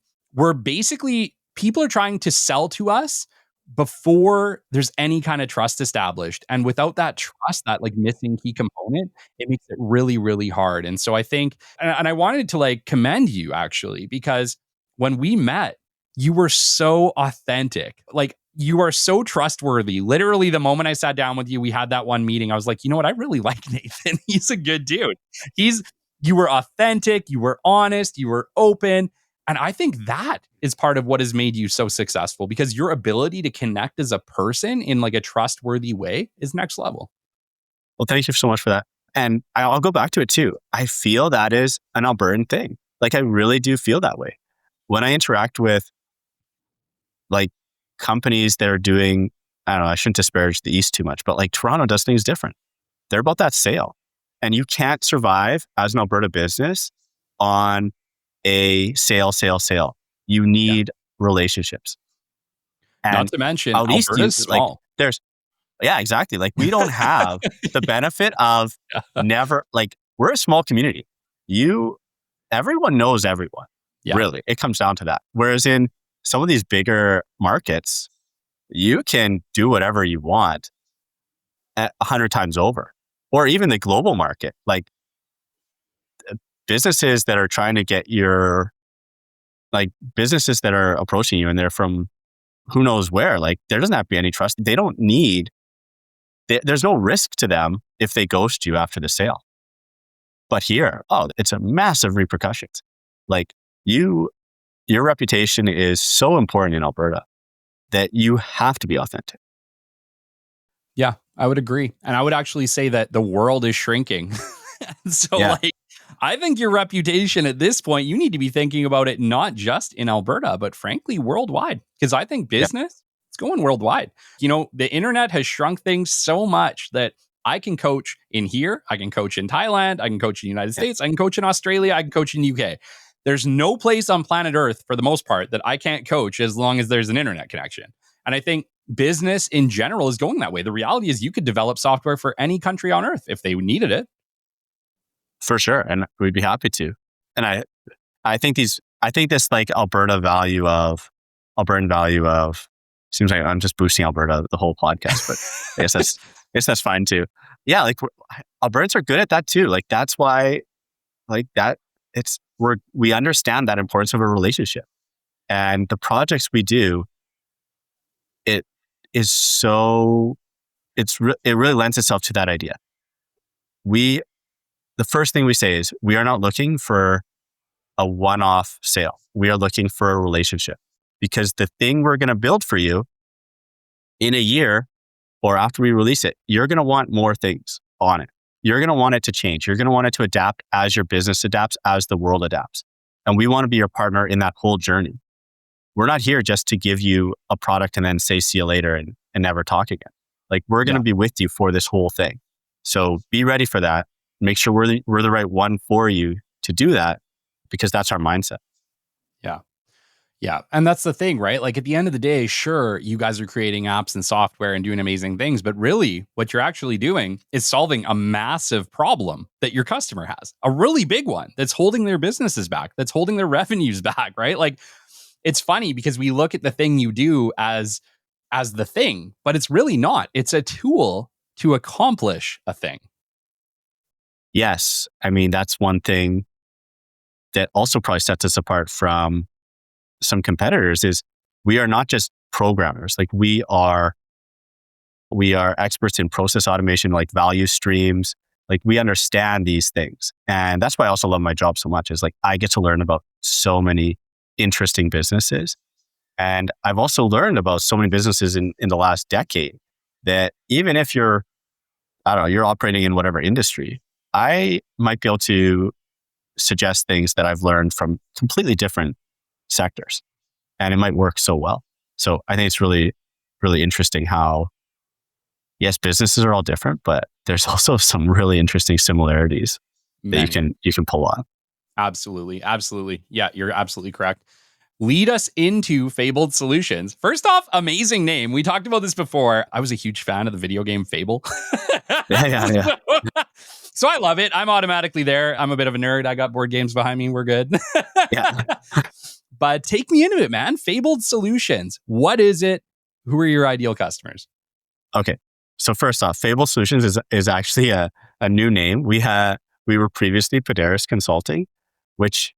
people are trying to sell to us before there's any kind of trust established. And without that trust, that like missing key component, it makes it really, really hard. And so I think, and I wanted to commend you actually, because when we met, you were so authentic. Like, you are so trustworthy. Literally, the moment I sat down with you, we had that one meeting. I was like, you know what? I really like Nathan. He's a good dude. You were authentic, you were honest, you were open. And I think that is part of what has made you so successful, because your ability to connect as a person in like a trustworthy way is next level. Well, thank you so much for that. And I'll go back to it too. I feel that is an Albertan thing. Like, I really do feel that way. When I interact with like companies that are doing, I don't know, I shouldn't disparage the East too much, but like Toronto does things different. They're about that sale. And you can't survive as an Alberta business on a sale. You need relationships. And Not to mention, at least Alberta's small. Yeah, exactly. Like, we don't have the benefit of we're a small community. Everyone knows everyone. Yeah. Really. It comes down to that. Whereas in some of these bigger markets, you can do whatever you want 100 times over. Or even the global market, like businesses that are trying to get businesses that are approaching you and they're from who knows where, like, there doesn't have to be any trust. They don't need, there's no risk to them if they ghost you after the sale. But here, it's a massive repercussions. Like, your reputation is so important in Alberta that you have to be authentic. Yeah, I would agree. And I would actually say that the world is shrinking. I think your reputation at this point, you need to be thinking about it not just in Alberta, but frankly, worldwide. Because I think business, it's going worldwide. You know, the internet has shrunk things so much that I can coach in here, I can coach in Thailand, I can coach in the United States, I can coach in Australia, I can coach in the UK. There's no place on planet Earth, for the most part, that I can't coach as long as there's an internet connection. And I think business in general is going that way. The reality is you could develop software for any country on earth if they needed it. For sure. And we'd be happy to. And I think this like Albertan value of, seems like I'm just boosting Alberta the whole podcast, but I guess that's fine too. Yeah. Like, Albertans are good at that too. Like, that's why, like, that we understand that importance of a relationship, and the projects we do, it really lends itself to that idea. The first thing we say is, we are not looking for a one-off sale. We are looking for a relationship, because the thing we're going to build for you in a year or after we release it, you're going to want more things on it. You're going to want it to change. You're going to want it to adapt as your business adapts, as the world adapts. And we want to be your partner in that whole journey. We're not here just to give you a product and then say, see you later and never talk again. Like, we're going to be with you for this whole thing. So be ready for that. Make sure we're the right one for you to do that, because that's our mindset. Yeah. Yeah. And that's the thing, right? Like, at the end of the day, sure, you guys are creating apps and software and doing amazing things, but really what you're actually doing is solving a massive problem that your customer has, a really big one that's holding their businesses back, that's holding their revenues back, right? Like, it's funny because we look at the thing you do as the thing, but it's really not. It's a tool to accomplish a thing. Yes. I mean, that's one thing that also probably sets us apart from some competitors is we are not just programmers. Like, we are experts in process automation, like value streams. Like, we understand these things. And that's why I also love my job so much, is like, I get to learn about so many interesting businesses. And I've also learned about so many businesses in the last decade that even if you're operating in whatever industry, I might be able to suggest things that I've learned from completely different sectors, and it might work so well. So I think it's really, really interesting how, yes, businesses are all different, but there's also some really interesting similarities that you can pull on. Absolutely. Absolutely. Yeah, you're absolutely correct. Lead us into Fabled Solutions. First off, amazing name. We talked about this before. I was a huge fan of the video game Fable. Yeah. So I love it. I'm automatically there. I'm a bit of a nerd. I got board games behind me. We're good. Yeah. But take me into it, man. Fabled Solutions. What is it? Who are your ideal customers? Okay. So first off, Fabled Solutions is actually a new name. We were previously Padaris Consulting, which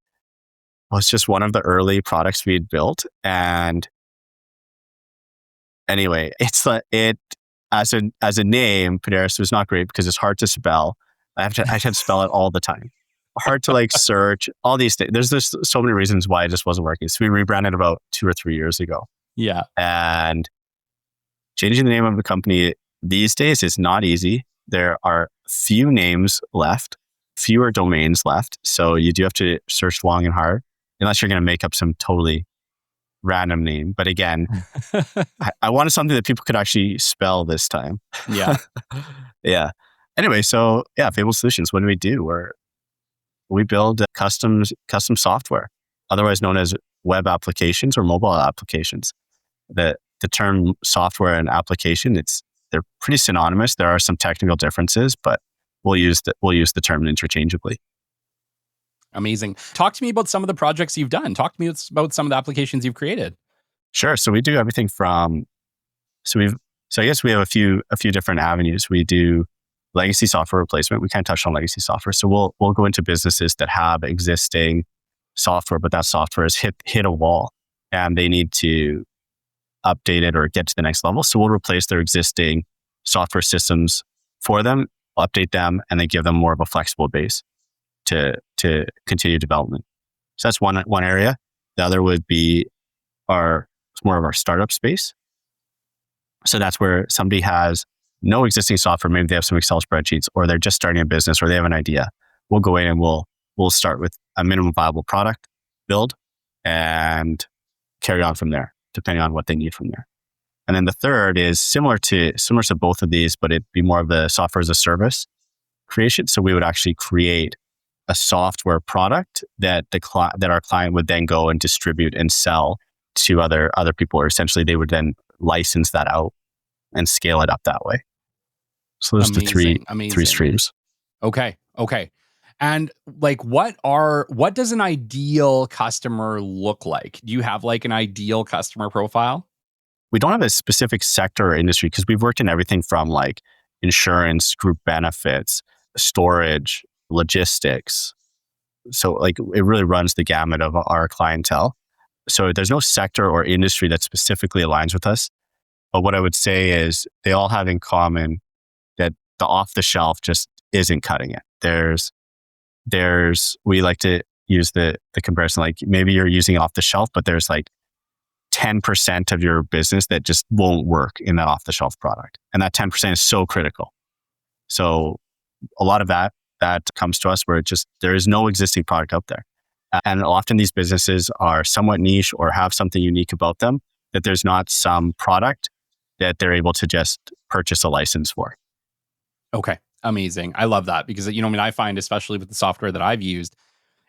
was just one of the early products we had built. And Anyway, it's like as a name, Padaris was not great because it's hard to spell. I had to spell it all the time. Hard to like search, all these things. There's just so many reasons why it just wasn't working. So we rebranded about 2 or 3 years ago. Yeah. And changing the name of the company these days is not easy. There are few names left, fewer domains left. So you do have to search long and hard, unless you're going to make up some totally random name. But again, I wanted something that people could actually spell this time. Yeah. Yeah. Anyway, so yeah, Fabled Solutions, what do? We build custom software, otherwise known as web applications or mobile applications. The term software and application, they're pretty synonymous. There are some technical differences, but we'll use the term interchangeably. Amazing. Talk to me about some of the projects you've done. Talk to me about some of the applications you've created. Sure. So we do everything from I guess we have a few different avenues. We do legacy software replacement. We kind of touched on legacy software. So we'll go into businesses that have existing software, but that software has hit a wall and they need to update it or get to the next level. So we'll replace their existing software systems for them, update them, and then give them more of a flexible base to continue development. So that's one area. The other would be more of our startup space. So that's where somebody has no existing software. Maybe they have some Excel spreadsheets, or they're just starting a business, or they have an idea. We'll go in and we'll start with a minimum viable product build and carry on from there, depending on what they need from there. And then the third is similar to both of these, but it'd be more of the software as a service creation. So we would actually create a software product that our client would then go and distribute and sell to other people, or essentially they would then license that out and scale it up that way. So there's the three streams. Okay. And like, what does an ideal customer look like? Do you have like an ideal customer profile? We don't have a specific sector or industry because we've worked in everything from like insurance, group benefits, storage, logistics. So like it really runs the gamut of our clientele. So there's no sector or industry that specifically aligns with us. But what I would say is they all have in common that the off the shelf just isn't cutting it. We like to use the comparison, like maybe you're using off the shelf, but there's like 10% of your business that just won't work in that off the shelf product. And that 10% is so critical. So a lot of that comes to us where there is no existing product out there. And often these businesses are somewhat niche or have something unique about them that there's not some product that they're able to just purchase a license for. Okay. Amazing. I love that because, I find, especially with the software that I've used,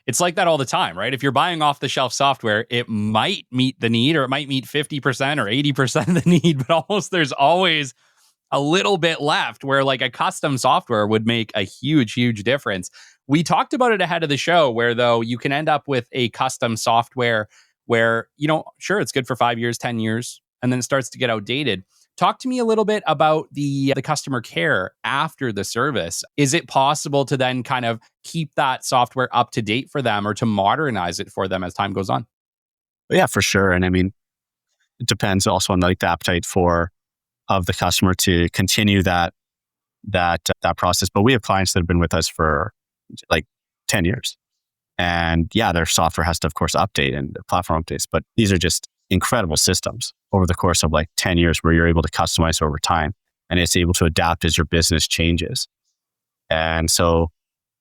it's like that all the time, right? If you're buying off the shelf software, it might meet the need, or it might meet 50% or 80% of the need, but there's always a little bit left where like a custom software would make a huge, huge difference. We talked about it ahead of the show where though you can end up with a custom software where, sure, it's good for 5 years, 10 years, and then it starts to get outdated. Talk to me a little bit about the customer care after the service. Is it possible to then kind of keep that software up to date for them or to modernize it for them as time goes on? Yeah, for sure. And I mean, it depends also on like the appetite of the customer to continue that process. But we have clients that have been with us for like 10 years. And yeah, their software has to, of course, update and the platform updates, but these are just incredible systems over the course of like 10 years where you're able to customize over time and it's able to adapt as your business changes. And so,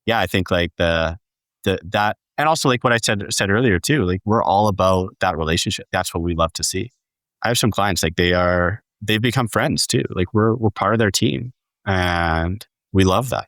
yeah, I think like that, and also like what I said earlier too, like we're all about that relationship. That's what we love to see. I have some clients, like they've become friends too. Like we're part of their team and we love that.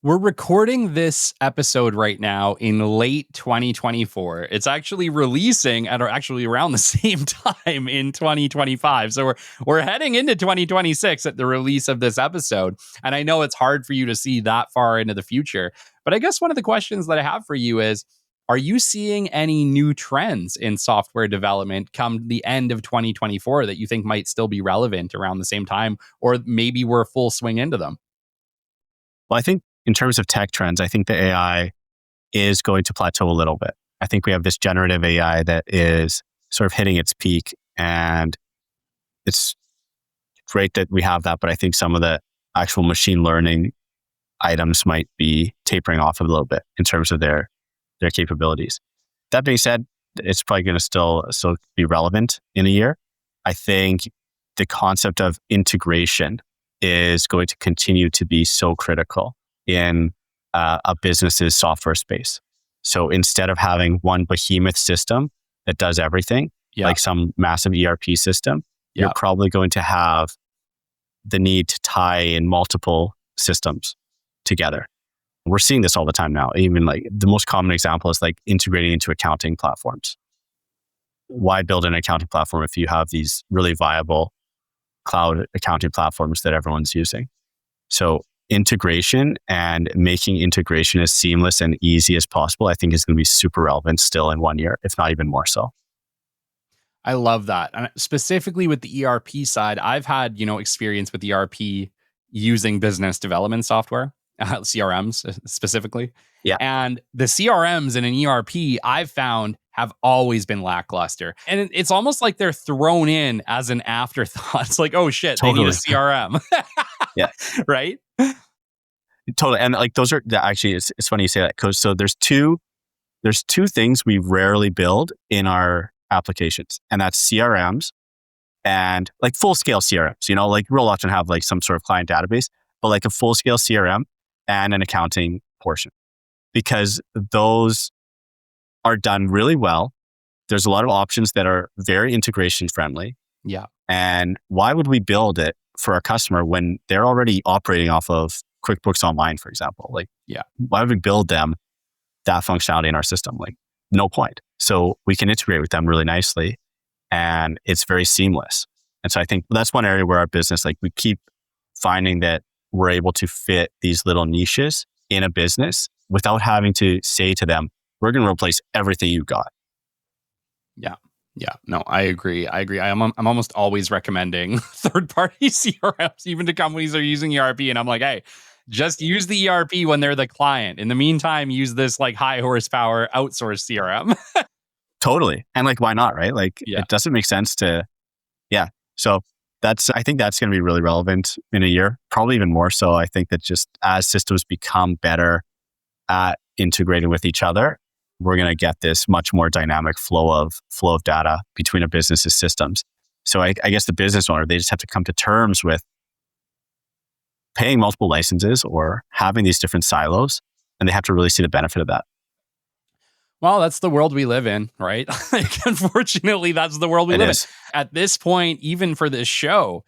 We're recording this episode right now in late 2024. It's actually releasing actually around the same time in 2025. So we're heading into 2026 at the release of this episode. And I know it's hard for you to see that far into the future. But I guess one of the questions that I have for you is, are you seeing any new trends in software development come the end of 2024 that you think might still be relevant around the same time, or maybe we're full swing into them? Well, I think in terms of tech trends, I think the AI is going to plateau a little bit. I think we have this generative AI that is sort of hitting its peak, and it's great that we have that, but I think some of the actual machine learning items might be tapering off a little bit in terms of their capabilities. That being said, it's probably going to still be relevant in a year. I think the concept of integration is going to continue to be so critical in a business's software space. So instead of having one behemoth system that does everything, like some massive ERP system, you're probably going to have the need to tie in multiple systems together. We're seeing this all the time now. Even like the most common example is like integrating into accounting platforms. Why build an accounting platform if you have these really viable cloud accounting platforms that everyone's using? So integration and making integration as seamless and easy as possible, I think is going to be super relevant still in 1 year, if not even more so. I love that. And specifically with the ERP side, I've had, experience with ERP using business development software, CRMs specifically. Yeah. And the CRMs in an ERP I've found have always been lackluster. And it's almost like they're thrown in as an afterthought. It's like, oh shit, They need a CRM. Yeah. Right? Totally. And like those are actually, it's funny you say that, because so there's two things we rarely build in our applications, and that's CRMs and like full scale CRMs. Like we'll often have like some sort of client database, but like a full scale CRM and an accounting portion, because those are done really well. There's a lot of options that are very integration friendly. Yeah. And why would we build it for our customer when they're already operating off of QuickBooks Online, for example? Like, why would we build them that functionality in our system? Like, no point. So we can integrate with them really nicely, and it's very seamless. And so I think that's one area where our business, like we keep finding that we're able to fit these little niches in a business without having to say to them, we're going to replace everything you got. Yeah. Yeah. No, I agree. I'm almost always recommending third-party CRMs, even to companies that are using ERP. And I'm like, hey, just use the ERP when they're the client. In the meantime, use this like high horsepower outsourced CRM. Totally. And like, why not, right? Like it doesn't make sense to, So I think that's going to be really relevant in a year, probably even more so. I think that just as systems become better at integrating with each other, we're going to get this much more dynamic flow of data between a business's systems. So I guess the business owner, they just have to come to terms with paying multiple licenses or having these different silos, and they have to really see the benefit of that. Well, that's the world we live in, right? Like, unfortunately, that's the world we live in. At this point, even for this show,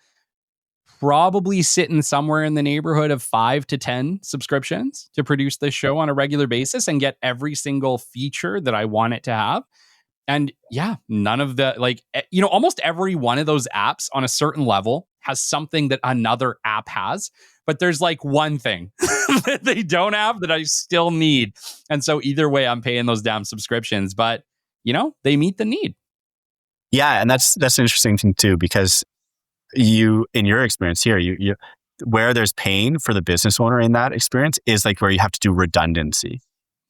probably sitting somewhere in the neighborhood of 5 to 10 subscriptions to produce this show on a regular basis and get every single feature that I want it to have. And none of the, almost every one of those apps on a certain level has something that another app has, but there's like one thing that they don't have that I still need. And so either way, I'm paying those damn subscriptions, but they meet the need. Yeah. And that's an interesting thing too, because in your experience here, you where there's pain for the business owner in that experience is like where you have to do redundancy,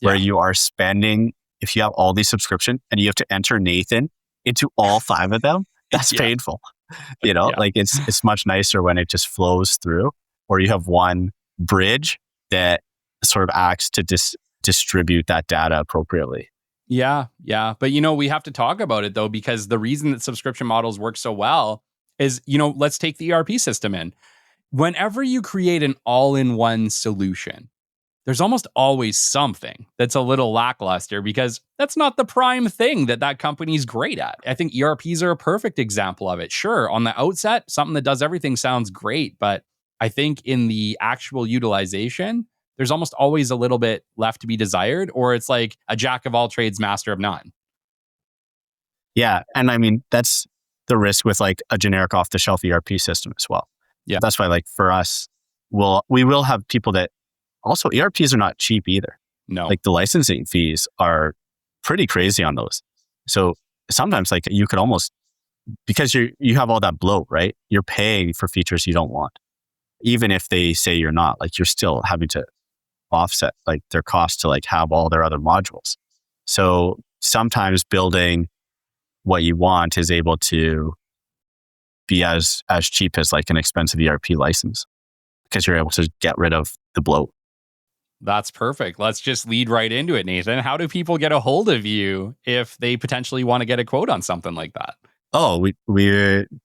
where you are spending, if you have all these subscriptions and you have to enter Nathan into all 5 of them, that's painful. Like it's much nicer when it just flows through, or you have one bridge that sort of acts to distribute that data appropriately. Yeah. But we have to talk about it though, because the reason that subscription models work so well is, let's take the ERP system in. Whenever you create an all-in-one solution, there's almost always something that's a little lackluster because that's not the prime thing that company's great at. I think ERPs are a perfect example of it. Sure, on the outset, something that does everything sounds great, but I think in the actual utilization, there's almost always a little bit left to be desired, or it's like a jack of all trades, master of none. Yeah, and I mean, that's the risk with like a generic off-the-shelf ERP system as well. Yeah, that's why like for us, we will have people that also ERPs are not cheap either. No, like the licensing fees are pretty crazy on those. So sometimes like you could almost, because you have all that bloat, right? You're paying for features you don't want. Even if they say you're not, like you're still having to offset like their cost to like have all their other modules. So sometimes building what you want is able to be as cheap as like an expensive ERP license because you're able to get rid of the bloat. That's perfect. Let's just lead right into it, Nathan. How do people get a hold of you if they potentially want to get a quote on something like that? Oh, we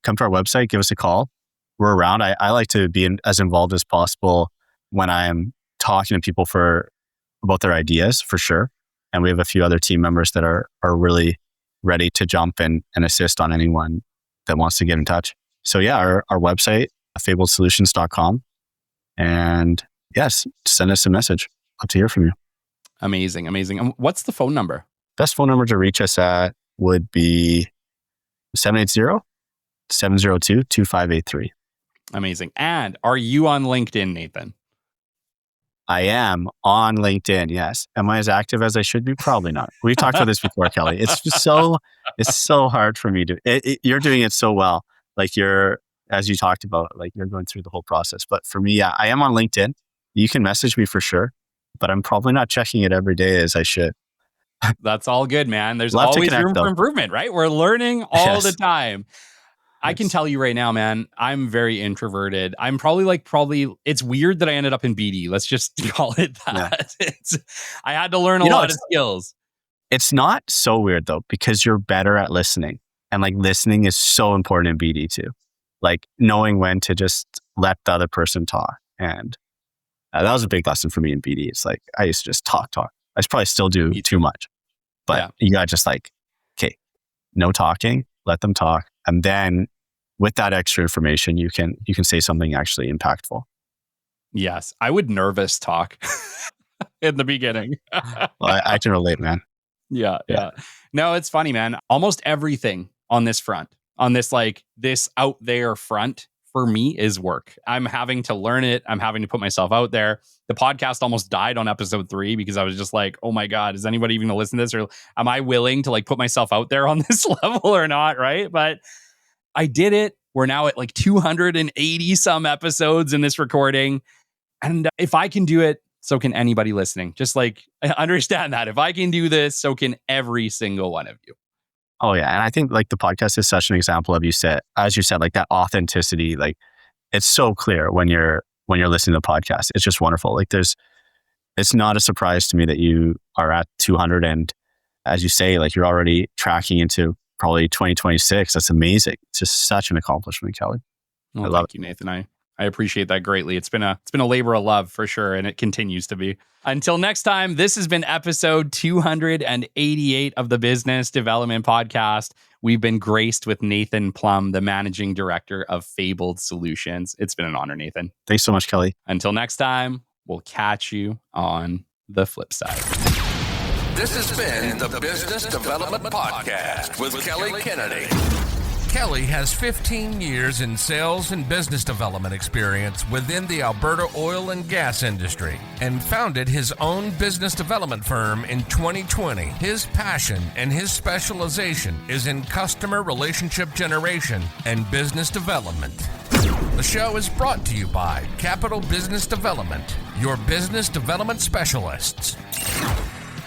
come to our website, give us a call. We're around. I like to be as involved as possible when I'm talking to people about their ideas, for sure. And we have a few other team members that are really ready to jump and assist on anyone that wants to get in touch. So yeah, our website, fabledsolutions.com. And yes, send us a message. Love to hear from you. Amazing. And what's the phone number? Best phone number to reach us at would be 780-702-2583. Amazing. And are you on LinkedIn, Nathan? I am on LinkedIn, yes. Am I as active as I should be? Probably not. We've talked about this before, Kelly. It's so hard for me to, you're doing it so well. Like as you talked about, like you're going through the whole process. But for me, yeah, I am on LinkedIn. You can message me for sure, but I'm probably not checking it every day as I should. That's all good, man. There's always room for improvement, right? We're learning all the time. I can tell you right now, man, I'm very introverted. I'm probably, it's weird that I ended up in BD. Let's just call it that. Yeah. I had to learn a lot of skills. It's not so weird though, because you're better at listening. And like listening is so important in BD too. Like knowing when to just let the other person talk. And that was a big lesson for me in BD. It's like, I used to just talk. I probably still do too much, but you got just like, okay, no talking, let them talk. And then with that extra information, you can say something actually impactful. Yes. I would nervous talk in the beginning. Well, I can relate, man. Yeah. No, it's funny, man. Almost everything on this front, on this out there front for me is work. I'm having to learn it. I'm having to put myself out there. The podcast almost died on episode 3 because I was just like, oh my God, is anybody even going to listen to this? Or am I willing to like put myself out there on this level or not? Right. But I did it. We're now at like 280 some episodes in this recording. And if I can do it, so can anybody listening. Just like, understand that if I can do this, so can every single one of you. Oh yeah. And I think like the podcast is such an example of, as you said, like that authenticity, like it's so clear when you're listening to the podcast. It's just wonderful. Like it's not a surprise to me that you are at 200. And as you say, like you're already tracking into probably 2026. That's amazing. It's just such an accomplishment, Kelly. Well, thank you, Nathan. I appreciate that greatly. It's been a labor of love for sure, and it continues to be. Until next time, this has been episode 288 of the Business Development Podcast. We've been graced with Nathan Plumb, the Managing Director of Fabled Solutions. It's been an honor, Nathan. Thanks so much, Kelly. Until next time, we'll catch you on the flip side. This has been the Business Development Podcast with Kelly Kennedy. Kelly has 15 years in sales and business development experience within the Alberta oil and gas industry and founded his own business development firm in 2020. His passion and his specialization is in customer relationship generation and business development. The show is brought to you by Capital Business Development, your business development specialists.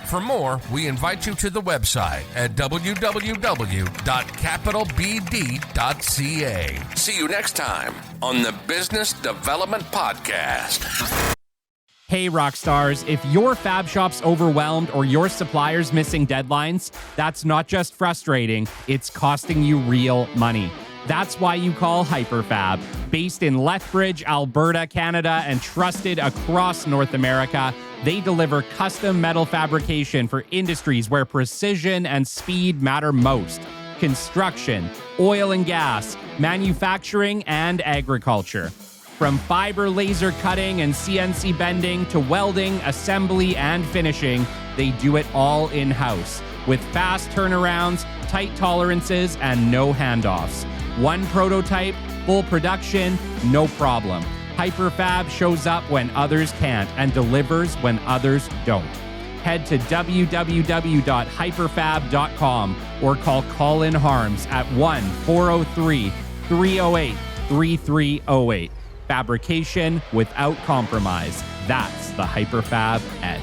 For more, we invite you to the website at www.capitalbd.ca. See you next time on the Business Development Podcast. Hey, rock stars, if your fab shop's overwhelmed or your supplier's missing deadlines, that's not just frustrating, it's costing you real money. That's why you call Hyperfab. Based in Lethbridge, Alberta, Canada, and trusted across North America, they deliver custom metal fabrication for industries where precision and speed matter most. Construction, oil and gas, manufacturing, and agriculture. From fiber laser cutting and CNC bending to welding, assembly, and finishing, they do it all in-house with fast turnarounds, tight tolerances, and no handoffs. One prototype, full production, no problem. Hyperfab shows up when others can't and delivers when others don't. Head to www.hyperfab.com or call Colin Harms at 1-403-308-3308. Fabrication without compromise. That's the Hyperfab edge.